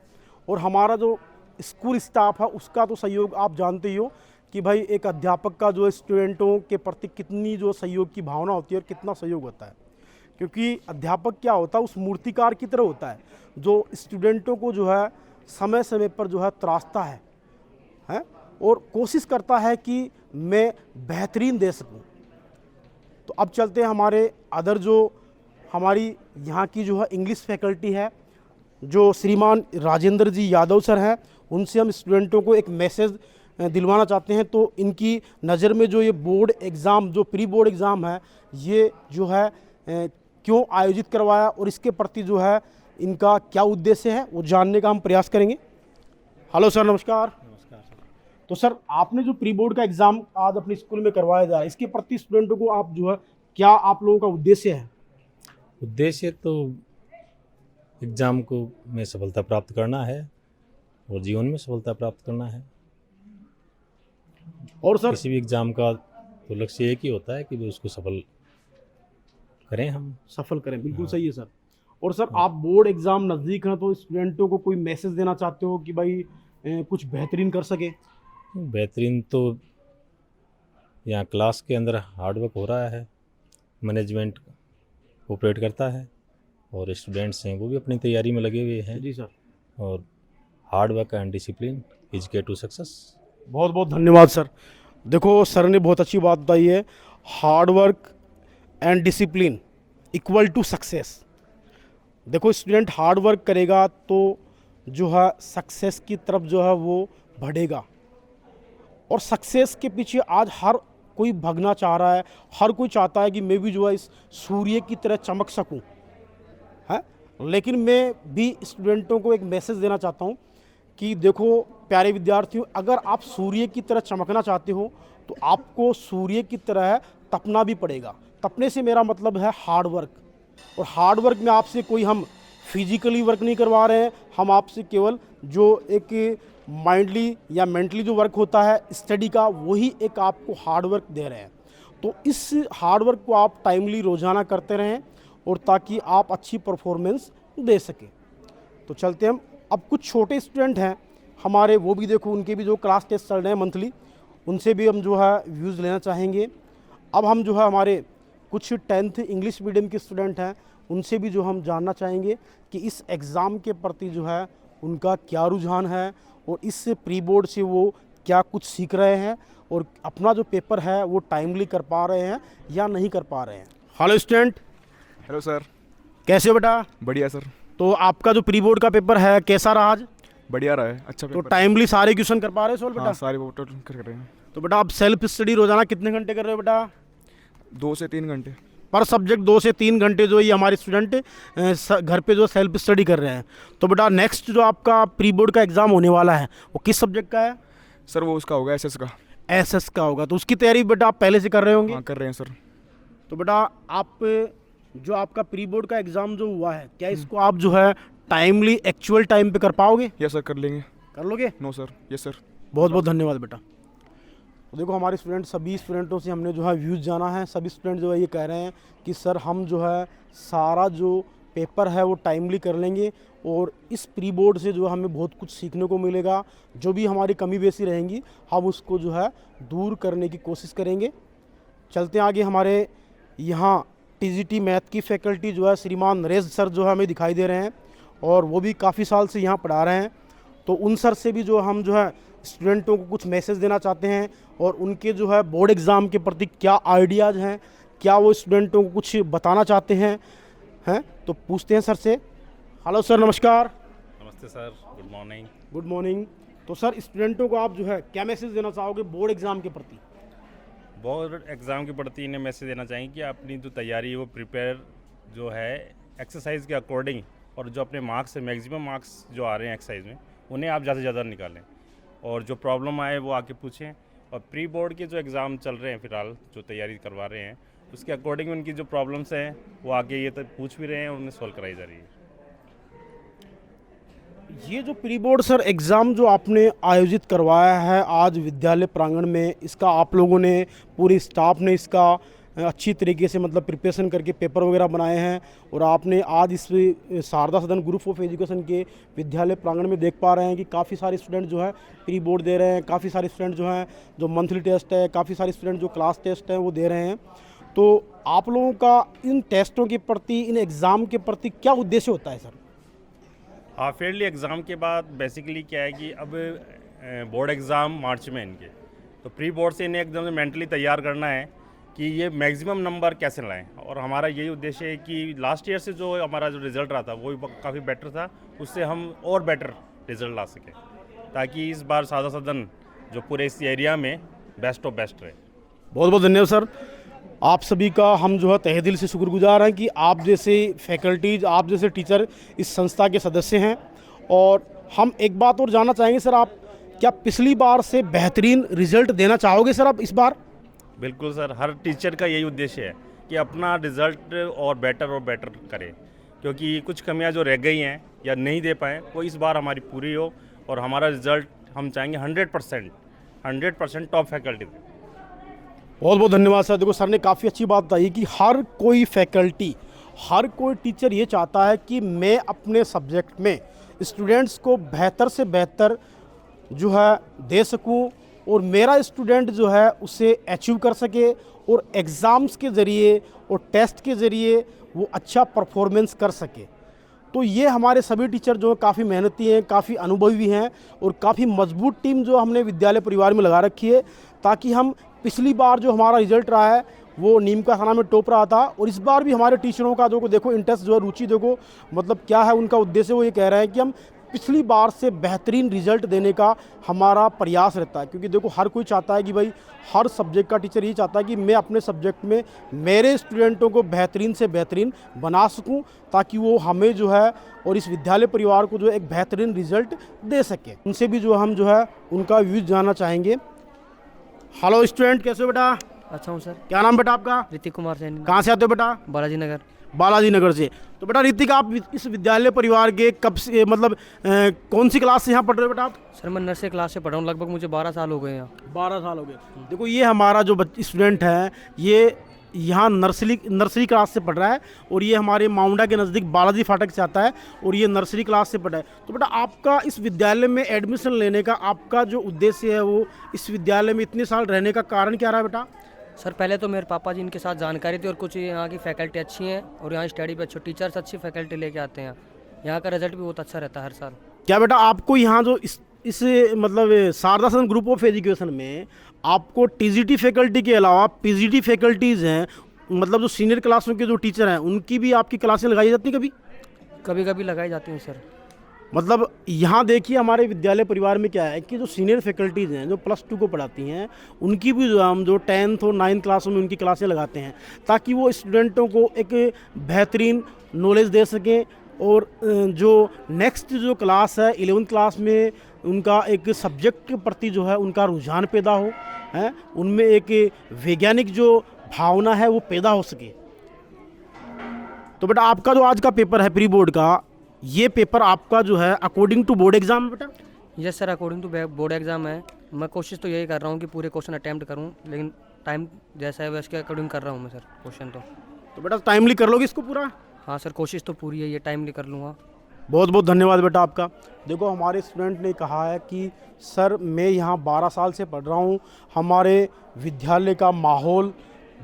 और हमारा जो स्कूल स्टाफ है उसका तो सहयोग आप जानते ही हो कि भाई एक अध्यापक का जो स्टूडेंटों के प्रति कितनी जो सहयोग की भावना होती है और कितना सहयोग होता है। क्योंकि अध्यापक क्या होता है उस मूर्तिकार की तरह होता है जो स्टूडेंटों को जो है समय समय पर जो है त्रासता है और कोशिश करता है कि मैं बेहतरीन दे सकूं। तो अब चलते हैं हमारे अदर जो हमारी यहाँ की जो है इंग्लिश फैकल्टी है, जो श्रीमान राजेंद्र जी यादव सर हैं, उनसे हम स्टूडेंटों को एक मैसेज दिलवाना चाहते हैं। तो इनकी नज़र में जो ये बोर्ड एग्ज़ाम जो प्री बोर्ड एग्ज़ाम है ये जो है क्यों आयोजित करवाया और इसके प्रति जो है इनका क्या उद्देश्य है वो जानने का हम प्रयास करेंगे। हेलो सर, नमस्कार। नमस्कार सर। तो सर आपने जो प्री बोर्ड का एग्ज़ाम आज अपने स्कूल में करवाया जा रहा है इसके प्रति स्टूडेंटों को आप जो है क्या आप लोगों का उद्देश्य है? उद्देश्य तो एग्ज़ाम को में सफलता प्राप्त करना है और जीवन में सफलता प्राप्त करना है। और सर किसी भी एग्ज़ाम का तो लक्ष्य एक ही होता है कि उसको सफल करें, हम सफल करें। बिल्कुल सही है सर। और सर आप बोर्ड एग्ज़ाम नज़दीक हैं तो स्टूडेंटों को कोई मैसेज देना चाहते हो कि भाई कुछ बेहतरीन कर सके? बेहतरीन तो यहाँ क्लास के अंदर हार्डवर्क हो रहा है, मैनेजमेंट कोऑपरेट करता है और स्टूडेंट्स हैं वो भी अपनी तैयारी में लगे हुए हैं। जी सर। और hard work and discipline is के टू सक्सेस। बहुत बहुत धन्यवाद सर। देखो सर ने बहुत अच्छी बात बताई है, hard work and discipline equal to success. देखो स्टूडेंट हार्ड वर्क करेगा तो जो है सक्सेस की तरफ जो है वो बढ़ेगा और सक्सेस के पीछे आज हर कोई भागना चाह रहा है, हर कोई चाहता है कि मैं भी जो है इस सूर्य की तरह चमक सकूं, है। लेकिन मैं भी स्टूडेंटों को एक मैसेज देना चाहता हूं कि देखो प्यारे विद्यार्थियों, अगर आप सूर्य की तरह चमकना चाहते हो तो आपको सूर्य की तरह तपना भी पड़ेगा। तपने से मेरा मतलब है हार्ड वर्क। और हार्ड वर्क में आपसे कोई हम फिजिकली वर्क नहीं करवा रहे हैं, हम आपसे केवल जो एक माइंडली या मेंटली जो वर्क होता है स्टडी का, वही एक आपको हार्ड वर्क दे रहे हैं। तो इस हार्ड वर्क को आप टाइमली रोज़ाना करते रहें और ताकि आप अच्छी परफॉर्मेंस दे सकें। तो चलते हम, अब कुछ छोटे स्टूडेंट हैं हमारे, वो भी देखो उनके भी जो क्लास टेस्ट चल रहे हैं मंथली, उनसे भी हम जो है व्यूज़ लेना चाहेंगे। अब हम जो है हमारे कुछ 10th इंग्लिश मीडियम के स्टूडेंट हैं, उनसे भी जो हम जानना चाहेंगे कि इस एग्ज़ाम के प्रति जो है उनका क्या रुझान है और इस प्री बोर्ड से वो क्या कुछ सीख रहे हैं और अपना जो पेपर है वो टाइमली कर पा रहे हैं या नहीं कर पा रहे हैं। Hello student. Hello sir. कैसे हो बेटा? बढ़िया सर। तो आपका जो प्री बोर्ड का पेपर है कैसा रहा आज? बढ़िया रहा है, अच्छा तो पेपर। टाइमली सारे क्वेश्चन कर पा रहे हो सॉल्व बेटा? हाँ, सारे पेपर कर रहे हैं। तो बेटा आप सेल्फ स्टडी रोज़ाना कितने घंटे कर रहे हो बेटा? 2 से 3 घंटे पर सब्जेक्ट। 2 से 3 घंटे जो ये हमारे स्टूडेंट घर पे जो सेल्फ स्टडी कर रहे हैं। तो बेटा नेक्स्ट जो आपका प्री बोर्ड का एग्ज़ाम होने वाला है वो किस सब्जेक्ट का है? सर वो उसका होगा एसएस का। एसएस का होगा, तो उसकी तैयारी बेटा आप पहले से कर रहे होंगे? हाँ, कर रहे हैं सर। तो बेटा आप जो आपका प्री बोर्ड का एग्ज़ाम जो हुआ है, क्या इसको आप जो है टाइमली एक्चुअल टाइम पे कर पाओगे? यस सर, कर लेंगे। कर लोगे? No sir. Yes sir. बहुत बहुत धन्यवाद बेटा। तो देखो हमारे स्टूडेंट, सभी स्टूडेंटों से हमने जो है व्यूज़ जाना है। सभी स्टूडेंट जो है ये कह रहे हैं कि सर हम जो है सारा जो पेपर है वो टाइमली कर लेंगे और इस प्री बोर्ड से जो हमें बहुत कुछ सीखने को मिलेगा। जो भी हमारी कमी बेसी रहेंगी हम उसको जो है दूर करने की कोशिश करेंगे। चलते हैं आगे। हमारे यहाँ टीजीटी मैथ की फैकल्टी जो है श्रीमान नरेश सर जो है हमें दिखाई दे रहे हैं और वो भी काफ़ी साल से यहाँ पढ़ा रहे हैं। तो उन सर से भी जो हम जो है स्टूडेंटों को कुछ मैसेज देना चाहते हैं और उनके जो है बोर्ड एग्ज़ाम के प्रति क्या आइडियाज़ हैं, क्या वो स्टूडेंटों को कुछ बताना चाहते हैं तो पूछते हैं सर से। हेलो सर, नमस्कार। नमस्ते sir, good morning. Good morning. तो सर स्टूडेंटों को आप जो है क्या मैसेज देना चाहोगे बोर्ड एग्ज़ाम के प्रति? बोर्ड एग्ज़ाम के प्रति इन्हें मैसेज देना चाहेंगे कि अपनी जो तैयारी है वो प्रिपेयर जो है एक्सरसाइज के अकॉर्डिंग, और जो अपने मार्क्स है मैक्सिमम मार्क्स जो आ रहे हैं एक्सरसाइज में उन्हें आप ज़्यादा से ज़्यादा निकालें और जो प्रॉब्लम आए वो आके पूछें। और प्री बोर्ड के जो एग्ज़ाम चल रहे हैं फ़िलहाल जो तैयारी करवा रहे हैं उसके अकॉर्डिंग उनकी जो प्रॉब्लम्स हैं वो आगे ये तक पूछ भी रहे हैं और उन्हें सॉल्व कराई जा रही है। ये जो प्री बोर्ड सर एग्ज़ाम जो आपने आयोजित करवाया है आज विद्यालय प्रांगण में, इसका आप लोगों ने, पूरी स्टाफ ने इसका अच्छी तरीके से मतलब प्रिपरेशन करके पेपर वगैरह बनाए हैं और आपने आज इस Sharda Sadan group of education के विद्यालय प्रांगण में देख पा रहे हैं कि काफ़ी सारे स्टूडेंट जो है प्री बोर्ड दे रहे हैं, काफ़ी सारे स्टूडेंट जो हैं जो मंथली टेस्ट है, काफ़ी सारे स्टूडेंट जो क्लास टेस्ट है वो दे रहे हैं। तो आप लोगों का इन टेस्टों के प्रति, इन एग्ज़ाम के प्रति क्या उद्देश्य होता है सर? हाफ ईयरली एग्ज़ाम के बाद बेसिकली क्या है कि अब बोर्ड एग्ज़ाम मार्च में इनके, तो प्री बोर्ड से इन्हें एकदम से मेंटली तैयार करना है कि ये मैक्सिमम नंबर कैसे लाएं। और हमारा यही उद्देश्य है कि लास्ट ईयर से जो हमारा जो रिज़ल्ट रहा था वो काफ़ी बेटर था, उससे हम और बेटर रिज़ल्ट ला सकें ताकि इस बार शारदा सदन जो पूरे इस एरिया में बेस्ट ऑफ बेस्ट रहे। बहुत बहुत धन्यवाद सर। आप सभी का हम जो है तहे दिल से शुक्रगुजार हैं कि आप जैसे फैकल्टीज, आप जैसे टीचर इस संस्था के सदस्य हैं। और हम एक बात और जानना चाहेंगे सर, आप क्या पिछली बार से बेहतरीन रिज़ल्ट देना चाहोगे सर आप इस बार? बिल्कुल सर, हर टीचर का यही उद्देश्य है कि अपना रिज़ल्ट और बेटर करे, क्योंकि कुछ कमियां जो रह गई हैं या नहीं दे पाए वो इस बार हमारी पूरी हो और हमारा रिज़ल्ट हम चाहेंगे 100% टॉप फैकल्टी दे। बहुत बहुत धन्यवाद सर। देखो सर ने काफ़ी अच्छी बात बताई कि हर कोई फैकल्टी, हर कोई टीचर ये चाहता है कि मैं अपने सब्जेक्ट में स्टूडेंट्स को बेहतर से बेहतर जो है दे सकूं और मेरा स्टूडेंट जो है उसे अचीव कर सके और एग्ज़ाम्स के ज़रिए और टेस्ट के ज़रिए वो अच्छा परफॉर्मेंस कर सके। तो ये हमारे सभी टीचर जो काफ़ी मेहनती हैं, काफ़ी अनुभवी भी हैं और काफ़ी मजबूत टीम जो हमने विद्यालय परिवार में लगा रखी है ताकि हम, पिछली बार जो हमारा रिजल्ट रहा है वो नीम का थाना में टॉप रहा था और इस बार भी हमारे टीचरों का जो देखो इंटरेस्ट जो है, रुचि देखो मतलब क्या है उनका उद्देश्य, वो ये कह रहे हैं कि हम पिछली बार से बेहतरीन रिजल्ट देने का हमारा प्रयास रहता है। क्योंकि देखो हर कोई चाहता है कि भाई हर सब्जेक्ट का टीचर ये चाहता है कि मैं अपने सब्जेक्ट में मेरे स्टूडेंटों को बेहतरीन से बेहतरीन बना सकूं ताकि वो हमें जो है और इस विद्यालय परिवार को जो है एक बेहतरीन रिजल्ट दे सके। उनसे भी जो हम जो है उनका व्यूज़ जानना चाहेंगे। हेलो स्टूडेंट, कैसे हो बेटा? अच्छा हूँ सर। क्या नाम बेटा आपका? ऋतिक कुमार सैनी। कहाँ से आते हो बेटा? बालाजी नगर। बालाजी नगर से। तो बेटा ऋतिक, आप इस विद्यालय परिवार के कब से, मतलब कौन सी क्लास से यहाँ पढ़ रहे हो बेटा आप? सर मैं नर्सरी क्लास से पढ़ रहा हूँ, लगभग मुझे 12 साल हो गए हैं। 12 साल हो गए। देखो ये हमारा जो स्टूडेंट है, ये यहाँ नर्सरी क्लास से पढ़ रहा है और ये हमारे माउंडा के नज़दीक बालाजी फाटक से आता है और ये नर्सरी क्लास से पढ़ा है। तो बेटा आपका इस विद्यालय में एडमिशन लेने का आपका जो उद्देश्य है, वो इस विद्यालय में इतने साल रहने का कारण क्या रहा बेटा? सर पहले तो मेरे पापा जी इनके साथ जानकारी थी और कुछ यहाँ की फैकल्टी अच्छी हैं और यहाँ स्टडी पे अच्छे टीचर्स, अच्छी फैकल्टी लेके आते हैं। यहाँ का रिजल्ट भी बहुत अच्छा रहता है हर साल। क्या बेटा आपको यहाँ जो इस मतलब Sharda Sadan group of education में आपको टीजीटी फैकल्टी के अलावा पीजीटी फैकल्टीज़ हैं, मतलब जो सीनियर क्लासों के जो टीचर हैं, उनकी भी आपकी क्लासें लगाई जाती हैं? कभी कभी लगाई जाती हैं सर। मतलब यहाँ देखिए हमारे विद्यालय परिवार में क्या है कि जो सीनियर फैकल्टीज़ हैं, जो +2 को पढ़ाती हैं, उनकी भी जो हम जो 10th और 9th क्लासों में उनकी क्लासें लगाते हैं, ताकि वो स्टूडेंटों को एक बेहतरीन नॉलेज दे सकें और जो नेक्स्ट जो क्लास है 11th क्लास में उनका एक सब्जेक्ट के प्रति जो है उनका रुझान पैदा हो, है उनमें एक वैज्ञानिक जो भावना है वो पैदा हो सके। तो बेटा आपका जो आज का पेपर है प्री बोर्ड का, ये पेपर आपका जो है अकॉर्डिंग टू बोर्ड एग्ज़ाम है बेटा? Yes sir, according to board exam है। मैं कोशिश तो यही कर रहा हूँ कि पूरे क्वेश्चन अटैम्प्ट करूँ, लेकिन टाइम जैसा है वैसे के अकॉर्डिंग कर रहा हूँ मैं सर क्वेश्चन। तो बेटा टाइमली कर लोगे इसको पूरा? हाँ सर, कोशिश तो पूरी है, ये टाइमली कर लूँगा। बहुत बहुत धन्यवाद बेटा आपका। देखो हमारे स्टूडेंट ने कहा है कि सर मैं यहाँ 12 साल से पढ़ रहा हूँ, हमारे विद्यालय का माहौल,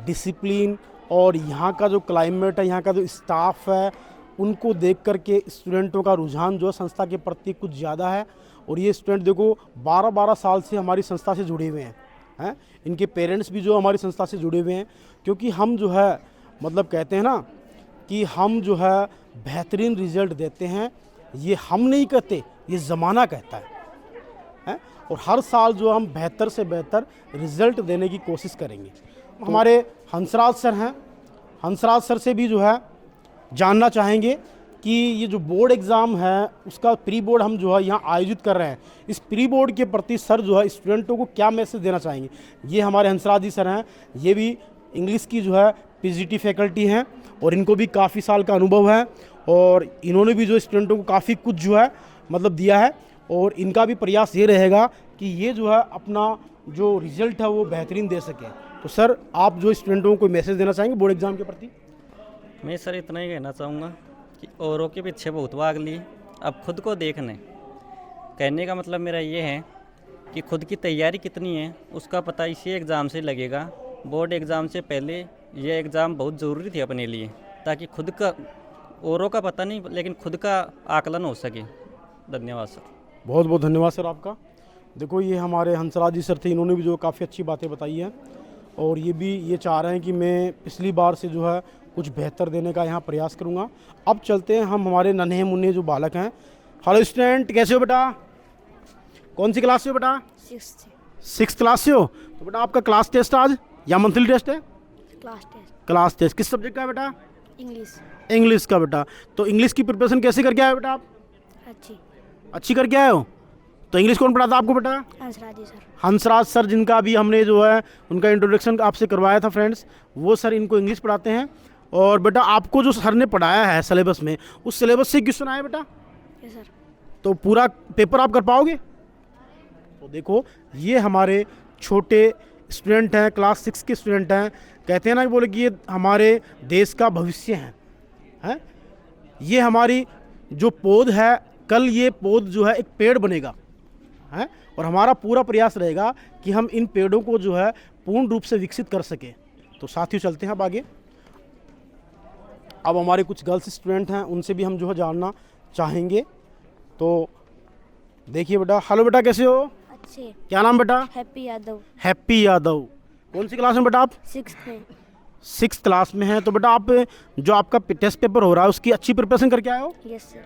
डिसिप्लिन और यहाँ का जो क्लाइमेट है, यहाँ का जो स्टाफ है, उनको देख कर के स्टूडेंटों का रुझान जो है संस्था के प्रति कुछ ज़्यादा है। और ये स्टूडेंट देखो 12-12 साल से हमारी संस्था से जुड़े हुए हैं, इनके पेरेंट्स भी जो हमारी संस्था से जुड़े हुए हैं, क्योंकि हम जो है मतलब कहते हैं ना कि हम जो है बेहतरीन रिज़ल्ट देते हैं। ये हम नहीं कहते, ये ज़माना कहता है और हर साल जो हम बेहतर से बेहतर रिज़ल्ट देने की कोशिश करेंगे। हमारे हंसराज सर हैं, हंसराज सर से भी जो है जानना चाहेंगे कि ये जो बोर्ड एग्ज़ाम है उसका प्री बोर्ड हम जो है यहाँ आयोजित कर रहे हैं, इस प्री बोर्ड के प्रति सर जो है स्टूडेंटों को क्या मैसेज देना चाहेंगे। ये हमारे हंसराज जी सर हैं, ये भी इंग्लिश की जो है पीजीटी फैकल्टी हैं और इनको भी काफ़ी साल का अनुभव है और इन्होंने भी जो स्टूडेंटों को काफ़ी कुछ जो है मतलब दिया है और इनका भी प्रयास ये रहेगा कि ये जो है अपना जो रिज़ल्ट है वो बेहतरीन दे सकें। तो सर आप जो स्टूडेंटों को मैसेज देना चाहेंगे बोर्ड एग्ज़ाम के प्रति? मैं सर इतना ही कहना चाहूँगा कि औरों के पीछे बहुत भाग ली, अब खुद को देखने। कहने का मतलब मेरा ये है कि खुद की तैयारी कितनी है उसका पता इसी एग्ज़ाम से लगेगा। बोर्ड एग्ज़ाम से पहले ये एग्ज़ाम बहुत ज़रूरी थी अपने लिए, ताकि खुद का, औरों का पता नहीं लेकिन खुद का आकलन हो सके। धन्यवाद सर। बहुत बहुत धन्यवाद सर आपका। देखो ये हमारे हंसराज जी सर थे, इन्होंने भी जो काफ़ी अच्छी बातें बताई हैं और ये भी ये चाह रहे हैं कि मैं पिछली बार से जो है कुछ बेहतर देने का यहाँ प्रयास करूँगा। अब चलते हैं हम हमारे नन्हे मुन्ने जो बालक हैं। हेलो स्टूडेंट, कैसे हो बेटा? कौन सी क्लास से हो बेटा? 6th क्लास से हो। तो बेटा आपका क्लास टेस्ट आज या मंथली टेस्ट है? क्लास टेस्ट किस सब्जेक्ट का है बेटा? इंग्लिश का बेटा। तो इंग्लिश की प्रिपरेशन कैसे करके आए हो बेटा आप? अच्छी करके आए हो। तो इंग्लिश कौन पढ़ाता आपको बेटा? हंसराज जी सर। हंसराज सर, जिनका अभी हमने जो है उनका इंट्रोडक्शन आपसे करवाया था फ्रेंड्स, वो सर इनको इंग्लिश पढ़ाते हैं। और बेटा आपको जो सर ने पढ़ाया है सिलेबस में, उस सिलेबस से क्वेश्चन आए बेटा? Yes sir. तो पूरा पेपर आप कर पाओगे? तो देखो ये हमारे छोटे स्टूडेंट हैं, क्लास 6 के स्टूडेंट हैं, कहते हैं ना कि बोले कि ये हमारे देश का भविष्य हैं। ये हमारी जो पौध है, कल ये पौध जो है एक पेड़ बनेगा है और हमारा पूरा प्रयास रहेगा कि हम इन पेड़ों को जो है पूर्ण रूप से विकसित कर सके। तो साथियों चलते हैं अब आगे। अब हमारे कुछ गर्ल्स स्टूडेंट हैं, उनसे भी हम जो है जानना चाहेंगे। तो देखिए बेटा, हेलो बेटा कैसे हो? अच्छे। क्या नाम बेटा? हैप्पी यादव। हैप्पी यादव। कौन सी क्लास में बेटा आप? 6th में। 6th क्लास में हैं। तो बेटा आप जो आपका टेस्ट पेपर हो रहा है उसकी अच्छी प्रिपरेशन करके आए हो? Yes sir.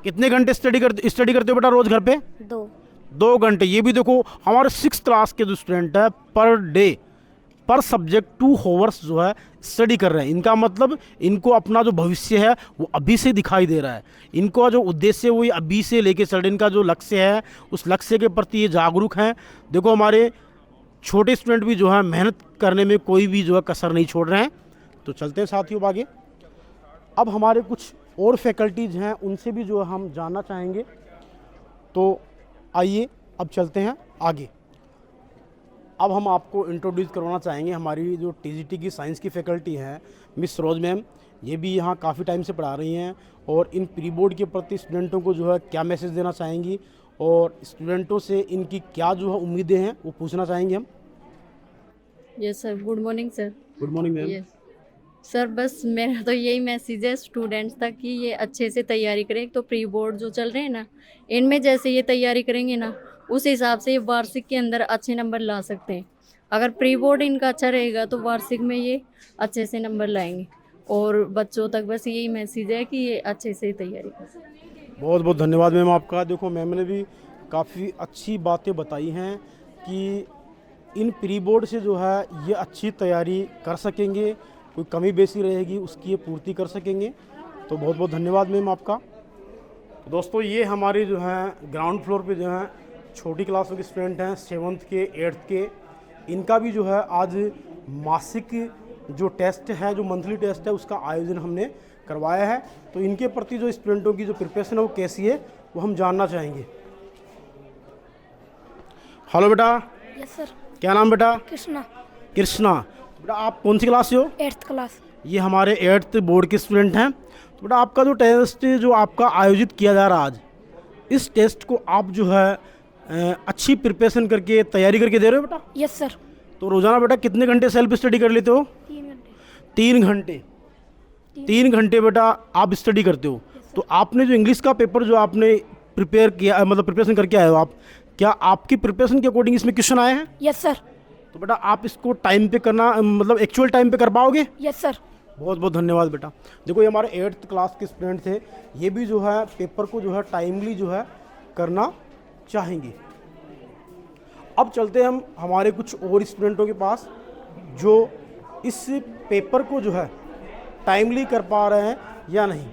कितने घंटे स्टडी करते हो बेटा रोज़ घर पे? 2 घंटे। ये भी देखो हमारे 6th क्लास के जो स्टूडेंट है पर डे पर सब्जेक्ट 2 hours जो है स्टडी कर रहे हैं। इनका मतलब इनको अपना जो भविष्य है वो अभी से दिखाई दे रहा है। इनको जो उद्देश्य है वो ये अभी से लेके चल, इनका जो लक्ष्य है उस लक्ष्य के प्रति ये जागरूक हैं। देखो हमारे छोटे स्टूडेंट भी जो है मेहनत करने में कोई भी जो है कसर नहीं छोड़ रहे हैं। तो चलते हैं साथियों आगे। अब हमारे कुछ और फैकल्टीज़ हैं, उनसे भी जो है हम जानना चाहेंगे। तो आइए अब चलते हैं आगे। अब हम आपको इंट्रोड्यूस करवाना चाहेंगे हमारी जो टीजीटी की साइंस की फैकल्टी हैं, मिस रोज मैम। ये भी यहाँ काफ़ी टाइम से पढ़ा रही हैं और इन प्री बोर्ड के प्रति स्टूडेंटों को जो है क्या मैसेज देना चाहेंगी और स्टूडेंटों से इनकी क्या जो है उम्मीदें हैं वो पूछना चाहेंगे हम। Yes sir, good morning sir. Good morning ma'am. Yes sir, बस मेरा तो यही मैसेज है स्टूडेंट्स तक कि ये अच्छे से तैयारी करें। एक तो प्री बोर्ड जो चल रहे हैं ना, इनमें जैसे ये तैयारी करेंगे ना, उस हिसाब से ये वार्षिक के अंदर अच्छे नंबर ला सकते हैं। अगर प्री बोर्ड इनका अच्छा रहेगा तो वार्षिक में ये अच्छे से नंबर लाएंगे। और बच्चों तक बस यही मैसेज है कि ये अच्छे से तैयारी करें। बहुत बहुत धन्यवाद मैम आपका। देखो मैम ने भी काफ़ी अच्छी बातें बताई हैं कि इन प्री बोर्ड से जो है ये अच्छी तैयारी कर सकेंगे, कोई कमी बेसी रहेगी उसकी ये पूर्ति कर सकेंगे। तो बहुत बहुत धन्यवाद मैम आपका। दोस्तों ये हमारे जो हैं ग्राउंड फ्लोर पे जो हैं छोटी क्लासों के स्टूडेंट हैं, 7th के 8th के। इनका भी जो है आज मासिक जो टेस्ट है, जो मंथली टेस्ट है, उसका आयोजन हमने करवाया है। तो इनके प्रति जो स्टूडेंटों की जो प्रिपरेशन है वो कैसी है वो हम जानना चाहेंगे। हेलो बेटा। Yes sir. क्या नाम बेटा? कृष्णा। कृष्णा। बेटा आप कौन सी क्लास से हो? 8th class. ये हमारे 8th बोर्ड के स्टूडेंट हैं। तो बेटा आपका जो टेस्ट जो आपका आयोजित किया जा रहा है आज, इस टेस्ट को आप जो है अच्छी प्रिपरेशन करके तैयारी करके दे रहे हो बेटा? Yes sir. तो रोज़ाना बेटा कितने घंटे सेल्फ स्टडी कर लेते हो? 3 घंटे। 3 घंटे। 3 घंटे बेटा आप स्टडी करते हो। तो आपने जो इंग्लिश का पेपर जो आपने प्रिपेयर किया, मतलब प्रिपरेशन करके आए हो आप, क्या आपकी प्रिपरेशन के अकॉर्डिंग इसमें क्वेश्चन आए हैं? Yes sir. तो बेटा आप इसको टाइम पे करना, मतलब एक्चुअल टाइम पे कर पाओगे? Yes sir. बहुत बहुत धन्यवाद बेटा। देखो ये हमारे 8th क्लास के स्टूडेंट थे, ये भी जो है पेपर को जो है टाइमली जो है करना चाहेंगे। अब चलते हैं हम हमारे कुछ और स्टूडेंटों के पास जो इस पेपर को जो है टाइमली कर पा रहे हैं या नहीं।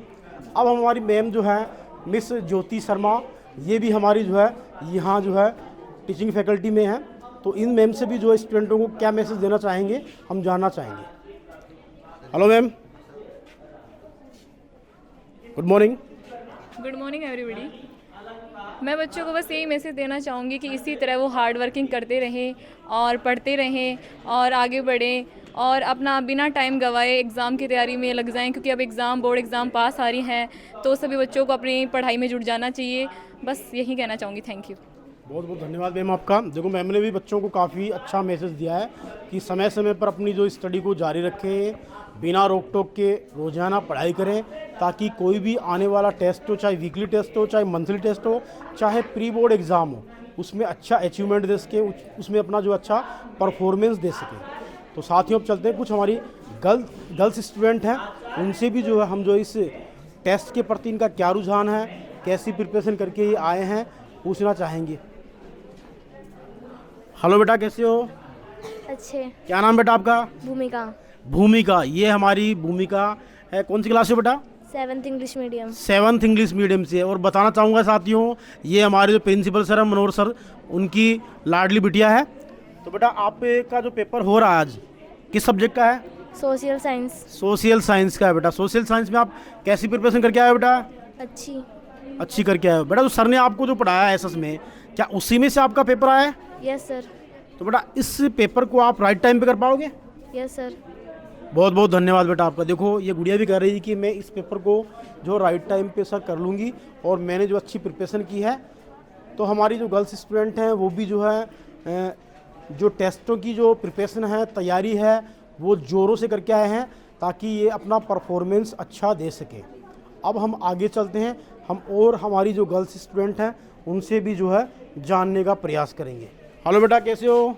अब हमारी मैम जो है मिस ज्योति शर्मा, ये भी हमारी जो है यहाँ जो है टीचिंग फैकल्टी में है। तो इन मैम से भी जो है स्टूडेंटों को क्या मैसेज देना चाहेंगे हम जानना चाहेंगे। Hello ma'am. Good morning. Good morning everybody. मैं बच्चों को बस यही मैसेज देना चाहूँगी कि इसी तरह वो हार्ड वर्किंग करते रहें और पढ़ते रहें और आगे बढ़ें और अपना बिना टाइम गवाए एग्ज़ाम की तैयारी में लग जाएं, क्योंकि अब एग्ज़ाम बोर्ड एग्ज़ाम पास आ रही हैं। तो सभी बच्चों को अपनी पढ़ाई में जुट जाना चाहिए। बस यही कहना चाहूँगी। Thank you. बहुत बहुत धन्यवाद मैम आपका। देखो मैम ने भी बच्चों को काफ़ी अच्छा मैसेज दिया है कि समय समय पर अपनी जो स्टडी को जारी रखें, बिना रोक टोक के रोज़ाना पढ़ाई करें, ताकि कोई भी आने वाला टेस्ट हो, चाहे वीकली टेस्ट हो, चाहे मंथली टेस्ट हो, चाहे प्री बोर्ड एग्ज़ाम हो, उसमें अच्छा अचीवमेंट दे सके, उसमें अपना जो अच्छा परफॉर्मेंस दे सके। तो साथियों अब चलते हैं कुछ हमारी गर्ल्स स्टूडेंट हैं, उनसे भी जो है हम जो इस टेस्ट के प्रति इनका क्या रुझान है, कैसी प्रिपरेशन करके ये आए हैं, पूछना चाहेंगे। हेलो बेटा, कैसे हो? अच्छे। क्या नाम बेटा आपका? भूमिका। भूमिका। ये हमारी भूमिका है। कौन सी क्लास से बेटा? 7th English medium. 7th English medium से। और बताना चाहूँगा साथियों, ये हमारे जो प्रिंसिपल सर हैं मनोहर सर, उनकी लाडली बिटिया है। तो बेटा आपका जो पेपर हो रहा है आज किस सब्जेक्ट का है? Social science. सोशल साइंस का है बेटा। सोशल साइंस में आप कैसी प्रिपरेशन करके आए हो बेटा? अच्छी करके आए हो बेटा। तो सर ने आपको जो पढ़ाया है एसएस में, क्या उसी में से आपका पेपर आया है? Yes sir. तो बेटा इस पेपर को आप राइट टाइम पे कर पाओगे? Yes sir. बहुत बहुत धन्यवाद बेटा आपका। देखो ये गुड़िया भी कह रही है कि मैं इस पेपर को जो राइट टाइम पे सर कर लूँगी और मैंने जो अच्छी प्रिपरेशन की है। तो हमारी जो गर्ल्स स्टूडेंट हैं वो भी जो है जो टेस्टों की जो प्रिपरेशन है, तैयारी है, वो ज़ोरों से करके आए हैं ताकि ये अपना परफॉर्मेंस अच्छा दे सके। अब हम आगे चलते हैं, हम और हमारी जो गर्ल्स स्टूडेंट हैं उनसे भी जो है जानने का प्रयास करेंगे। हेलो बेटा, कैसे हो?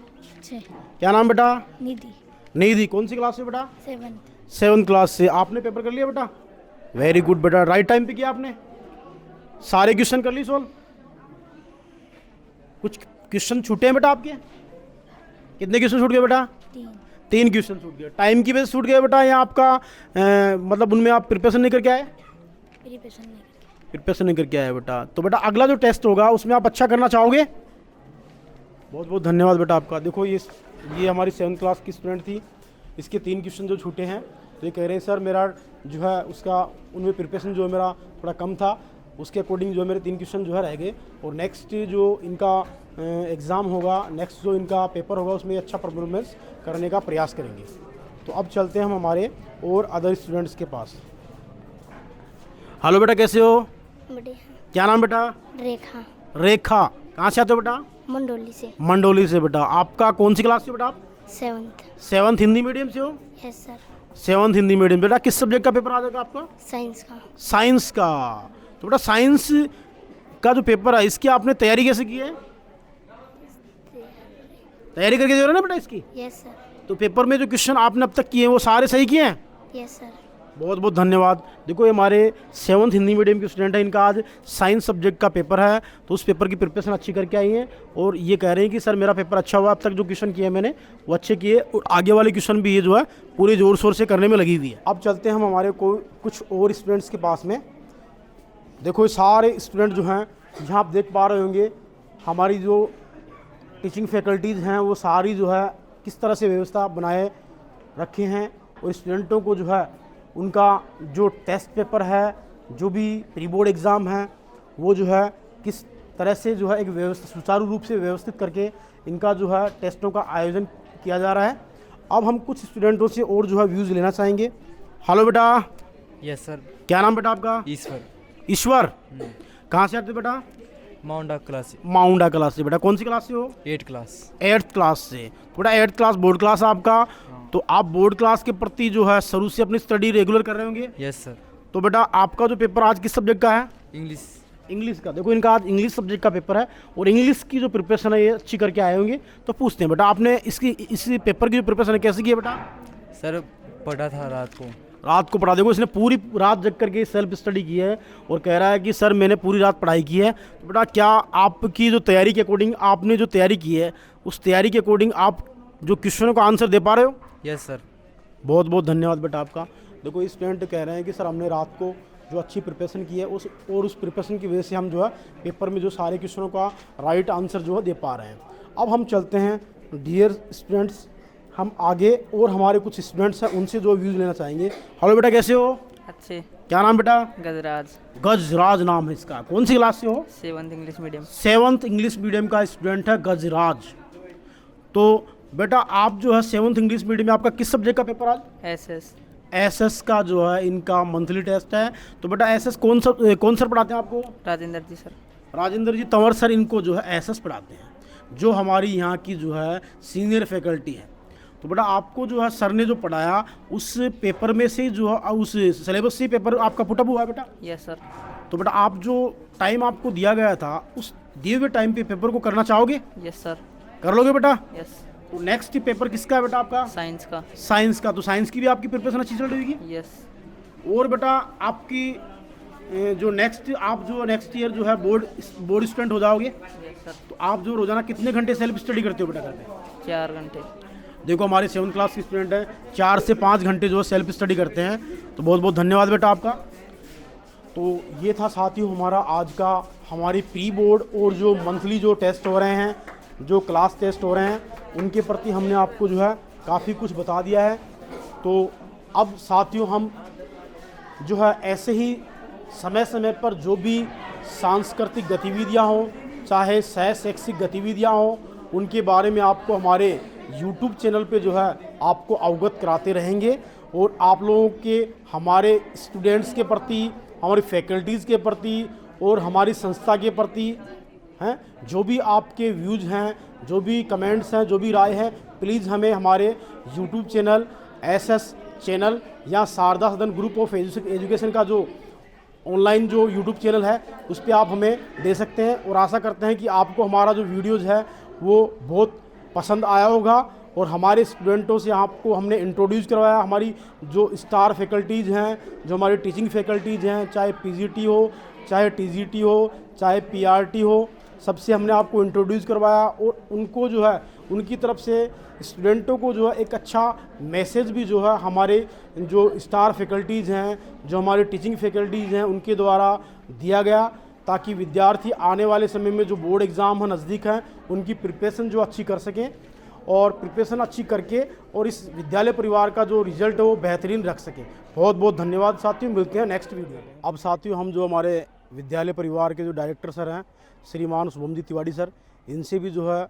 क्या नाम बेटा? निधि। निधि। कौन सी क्लास से बेटा? 7th क्लास से। आपने पेपर कर लिया बेटा? वेरी गुड बेटा। राइट टाइम पे किया आपने? सारे क्वेश्चन कर ली सॉल्व? कुछ क्वेश्चन छूटे हैं बेटा आपके? कितने क्वेश्चन छूट गए बेटा? 3 क्वेश्चन छूट गए। टाइम की वजह से छूट गए बेटा, या आपका मतलब उनमें आप प्रिपरेशन नहीं करके आए? प्रिपरेशन नहीं करके आए बेटा। तो बेटा अगला जो टेस्ट होगा उसमें आप अच्छा करना चाहोगे? बहुत बहुत धन्यवाद बेटा आपका। देखो ये हमारी 7th क्लास की स्टूडेंट थी, इसके 3 क्वेश्चन जो छूटे हैं तो ये कह रहे हैं सर मेरा जो है उसका उनमें प्रिपरेशन जो है मेरा थोड़ा कम था, उसके अकॉर्डिंग जो है मेरे 3 क्वेश्चन जो है रह गए, और नेक्स्ट जो इनका एग्ज़ाम होगा, नेक्स्ट जो इनका पेपर होगा उसमें अच्छा परफॉर्मेंस करने का प्रयास करेंगे। तो अब चलते हैं हम हमारे और अदर स्टूडेंट्स के पास। हेलो बेटा, कैसे हो? बढ़िया। क्या नाम बेटा? रेखा। रेखा, कहाँ से आते हो बेटा? मंडोली से। मंडोली से। बेटा आपका कौन सी क्लास से बेटा आप? 7th हिंदी मीडियम से हो? Yes sir. 7th Hindi medium. बेटा किस सब्जेक्ट का पेपर आ जाएगा आपका? साइंस का। साइंस का। तो बेटा साइंस का जो पेपर है इसकी आपने तैयारी कैसे की है? तैयारी करके दे रहे हो ना बेटा इसकी? Yes sir. तो पेपर में जो क्वेश्चन आपने अब तक किए हैं वो सारे सही किए हैं? Yes sir. बहुत बहुत धन्यवाद। देखो ये हमारे 7th हिंदी मीडियम के स्टूडेंट हैं, इनका आज साइंस सब्जेक्ट का पेपर है, तो उस पेपर की प्रिपरेशन अच्छी करके आई हैं और ये कह रहे हैं कि सर मेरा पेपर अच्छा हुआ, अब तक जो क्वेश्चन किए मैंने वो अच्छे किए और आगे वाले क्वेश्चन भी ये जो है पूरे ज़ोर शोर से करने में लगी हुई है। अब चलते हैं हम हमारे कुछ और स्टूडेंट्स के पास में। देखो ये सारे स्टूडेंट जो हैं यहाँ आप देख पा रहे होंगे, हमारी जो टीचिंग फैकल्टीज़ हैं वो सारी जो है किस तरह से व्यवस्था बनाए रखे हैं, और स्टूडेंटों को जो है उनका जो टेस्ट पेपर है, जो भी प्री बोर्ड एग्ज़ाम है, वो जो है किस तरह से जो है एक व्यवस्था सुचारू रूप से व्यवस्थित करके इनका जो है टेस्टों का आयोजन किया जा रहा है। अब हम कुछ स्टूडेंटों से और जो है व्यूज़ लेना चाहेंगे। हेलो बेटा। Yes sir. क्या नाम बेटा आपका? ईश्वर। ईश्वर, कहाँ से आते बेटा? माउंडा क्लास से। माउंडा क्लास से। बेटा कौन सी क्लास से हो? 8th class. 8th क्लास से। बेटा 8th क्लास बोर्ड क्लास है आपका, तो आप बोर्ड क्लास के प्रति जो है शुरू से अपनी स्टडी रेगुलर कर रहे होंगे? Yes sir. तो बेटा आपका जो पेपर आज किस सब्जेक्ट का है? इंग्लिश। इंग्लिश का। देखो इनका आज इंग्लिश सब्जेक्ट का पेपर है और इंग्लिश की जो प्रिपरेशन है ये अच्छी करके आए होंगे, तो पूछते हैं बेटा आपने इस पेपर की जो प्रिपरेशन है कैसे की है बेटा? सर पढ़ा था रात को पढ़ा। देखो इसने पूरी रात जग करके सेल्फ स्टडी की है और कह रहा है कि सर मैंने पूरी रात पढ़ाई की है। तो बेटा क्या आपकी जो तैयारी के अकॉर्डिंग आपने जो तैयारी की है उस तैयारी के अकॉर्डिंग आप जो क्वेश्चनों का आंसर दे पा रहे हो? Yes sir. बहुत बहुत धन्यवाद बेटा आपका। देखो स्टूडेंट कह रहे हैं कि सर हमने रात को जो अच्छी प्रिपरेशन की है उस प्रिपरेशन की वजह से हम जो है पेपर में जो सारे क्वेश्चनों का राइट आंसर जो है दे पा रहे हैं। अब हम चलते हैं डियर स्टूडेंट्स, हम आगे और हमारे कुछ स्टूडेंट्स हैं उनसे जो व्यूज़ लेना चाहेंगे। हेलो बेटा, कैसे हो? अच्छे। क्या नाम बेटा? गजराज। गजराज नाम है इसका। कौन सी क्लास से हो? 7th English medium. 7th English medium का स्टूडेंट है गजराज। तो बेटा आप जो है 7th इंग्लिश मीडियम में आपका किस सब्जेक्ट का पेपर आज? एसएस का जो है इनका मंथली टेस्ट है। तो बेटा एसएस कौन सर पढ़ाते हैं आपको? राजेंद्र जी सर। राजेंद्र जी तंवर सर इनको जो है एसएस पढ़ाते हैं, जो हमारी यहाँ की जो है सीनियर फैकल्टी है। तो बेटा आपको जो है सर ने जो पढ़ाया उस पेपर में से जो है उस सिलेबस से पेपर आपका पुटअप हुआ है बेटा? Yes sir. तो बेटा आप जो टाइम आपको दिया गया था उस दिए हुए टाइम पे पेपर को करना चाहोगे? Yes sir. कर लोगे बेटा? यस। तो नेक्स्ट पेपर किसका है बेटा आपका? साइंस का। साइंस का। तो साइंस की भी आपकी प्रिपरेशन अच्छी चल रही होगी? यस। और बेटा आपकी जो नेक्स्ट ईयर जो है बोर्ड स्टूडेंट हो जाओगे? Yes sir. तो आप जो रोजाना कितने घंटे सेल्फ स्टडी करते हो बेटा घर पे? 4 घंटे। देखो हमारे 7th क्लास के स्टूडेंट हैं 4 से 5 घंटे जो है सेल्फ स्टडी करते हैं। तो बहुत बहुत धन्यवाद बेटा आपका। तो ये था साथियों हमारा आज का हमारी प्री बोर्ड और जो मंथली जो टेस्ट हो रहे हैं, जो क्लास टेस्ट हो रहे हैं, उनके प्रति हमने आपको जो है काफ़ी कुछ बता दिया है। तो अब साथियों हम जो है ऐसे ही समय समय पर जो भी सांस्कृतिक गतिविधियां हों, चाहे शैक्षिक गतिविधियां हों, उनके बारे में आपको हमारे YouTube चैनल पे जो है आपको अवगत कराते रहेंगे। और आप लोगों के हमारे स्टूडेंट्स के प्रति, हमारी फैकल्टीज़ के प्रति और हमारी संस्था के प्रति हैं जो भी आपके व्यूज़ हैं, जो भी कमेंट्स हैं, जो भी राय है, प्लीज़ हमें हमारे YouTube चैनल एसएस चैनल या Sharda Sadan group of education का जो ऑनलाइन जो YouTube चैनल है उस पर आप हमें दे सकते हैं। और आशा करते हैं कि आपको हमारा जो वीडियोज़ है वो बहुत पसंद आया होगा। और हमारे स्टूडेंटों से आपको हमने इंट्रोड्यूस करवाया, हमारी जो स्टार फैकल्टीज़ हैं, जो हमारी टीचिंग फैकल्टीज़ हैं, चाहे पीजीटी हो, चाहे टीजीटी हो, चाहे पीआरटी हो, सबसे हमने आपको इंट्रोड्यूस करवाया। और उनको जो है उनकी तरफ से स्टूडेंटों को जो है एक अच्छा मैसेज भी जो है हमारे जो स्टार फैकल्टीज़ हैं, जो हमारे टीचिंग फैकल्टीज़ हैं, उनके द्वारा दिया गया, ताकि विद्यार्थी आने वाले समय में जो बोर्ड एग्ज़ाम है नज़दीक हैं उनकी प्रिपरेशन जो अच्छी कर सकें। और प्रिपरेशन अच्छी करके और इस विद्यालय परिवार का जो रिजल्ट है वो बेहतरीन रख सके। बहुत बहुत धन्यवाद साथियों, मिलते हैं नेक्स्ट वीडियो में। अब साथियों हम जो हमारे विद्यालय परिवार के जो डायरेक्टर सर हैं श्रीमान शुभम जी तिवारी सर, इनसे भी जो है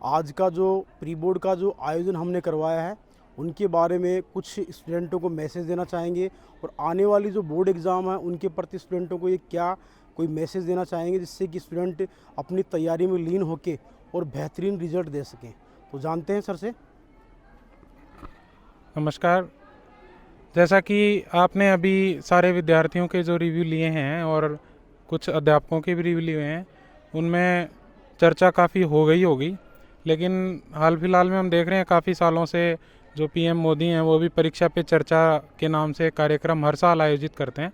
आज का जो प्री बोर्ड का जो आयोजन हमने करवाया है उनके बारे में कुछ स्टूडेंटों को मैसेज देना चाहेंगे और आने वाली जो बोर्ड एग्ज़ाम है उनके प्रति स्टूडेंटों को ये क्या कोई मैसेज देना चाहेंगे जिससे कि स्टूडेंट अपनी तैयारी में लीन होकर और बेहतरीन रिजल्ट दे सकें। तो जानते हैं सर से। नमस्कार। जैसा कि आपने अभी सारे विद्यार्थियों के जो रिव्यू लिए हैं और कुछ अध्यापकों के भी रिव्यू लिए हैं, उनमें चर्चा काफ़ी हो गई होगी, लेकिन हाल फिलहाल में हम देख रहे हैं काफ़ी सालों से जो पीएम मोदी हैं वो भी परीक्षा पे चर्चा के नाम से कार्यक्रम हर साल आयोजित करते हैं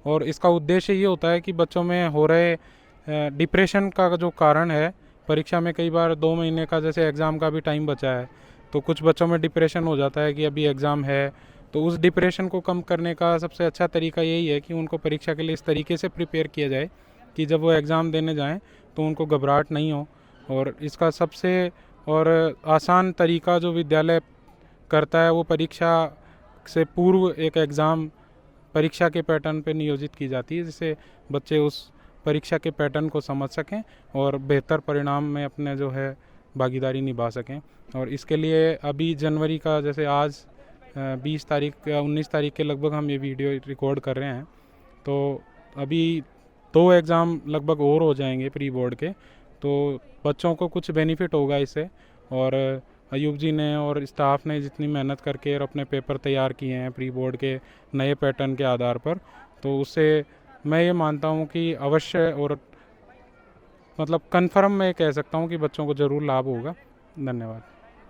और इसका उद्देश्य ये होता है कि बच्चों में हो रहे डिप्रेशन का जो कारण है, परीक्षा में कई बार 2 महीने का जैसे एग्ज़ाम का भी टाइम बचा है तो कुछ बच्चों में डिप्रेशन हो जाता है कि अभी एग्ज़ाम है, तो उस डिप्रेशन को कम करने का सबसे अच्छा तरीका यही है कि उनको परीक्षा के लिए इस तरीके से प्रिपेयर किया जाए कि जब वो एग्ज़ाम देने जाएं तो उनको घबराहट नहीं हो। और इसका सबसे और आसान तरीका जो विद्यालय करता है वो परीक्षा से पूर्व एक एग्ज़ाम परीक्षा के पैटर्न पे नियोजित की जाती है, जिससे बच्चे उस परीक्षा के पैटर्न को समझ सकें और बेहतर परिणाम में अपने जो है भागीदारी निभा सकें। और इसके लिए अभी जनवरी का जैसे आज 20 तारीख या 19 तारीख के लगभग हम ये वीडियो रिकॉर्ड कर रहे हैं, तो अभी 2 एग्ज़ाम लगभग और हो जाएंगे प्री बोर्ड के, तो बच्चों को कुछ बेनिफिट होगा इससे। और अयूब जी ने और स्टाफ ने जितनी मेहनत करके और अपने पेपर तैयार किए हैं प्री बोर्ड के नए पैटर्न के आधार पर, तो उससे मैं ये मानता हूँ कि अवश्य और मतलब कन्फर्म मैं कह सकता हूँ कि बच्चों को ज़रूर लाभ होगा। धन्यवाद।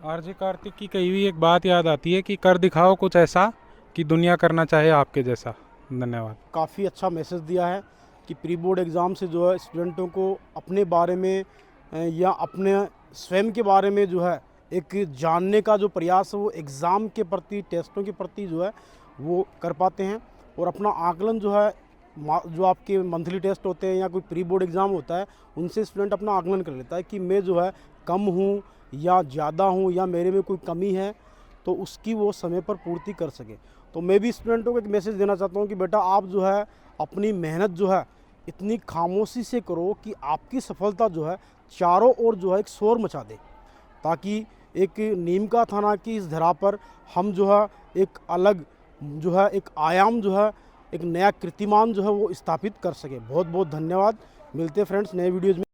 आरजे कार्तिक की कही हुई एक बात याद आती है कि कर दिखाओ कुछ ऐसा कि दुनिया करना चाहे आपके जैसा। धन्यवाद। काफ़ी अच्छा मैसेज दिया है कि प्री बोर्ड एग्ज़ाम से जो है स्टूडेंटों को अपने बारे में या अपने स्वयं के बारे में जो है एक जानने का जो प्रयास है वो एग्ज़ाम के प्रति, टेस्टों के प्रति जो है वो कर पाते हैं और अपना आकलन जो है जो आपके मंथली टेस्ट होते हैं या कोई प्री बोर्ड एग्ज़ाम होता है उनसे स्टूडेंट अपना आकलन कर लेता है कि मैं जो है कम हूँ या ज़्यादा हूँ या मेरे में कोई कमी है, तो उसकी वो समय पर पूर्ति कर सके। तो मैं भी स्टूडेंटों को एक मैसेज देना चाहता हूँ कि बेटा आप जो है अपनी मेहनत जो है इतनी खामोशी से करो कि आपकी सफलता जो है चारों ओर जो है एक शोर मचा दे, ताकि एक नीम का थाना की इस धरा पर हम जो है एक अलग जो है एक आयाम जो है एक नया कीर्तिमान जो है वो स्थापित कर सके। बहुत बहुत धन्यवाद। मिलते हैं फ्रेंड्स नए वीडियोज़ में।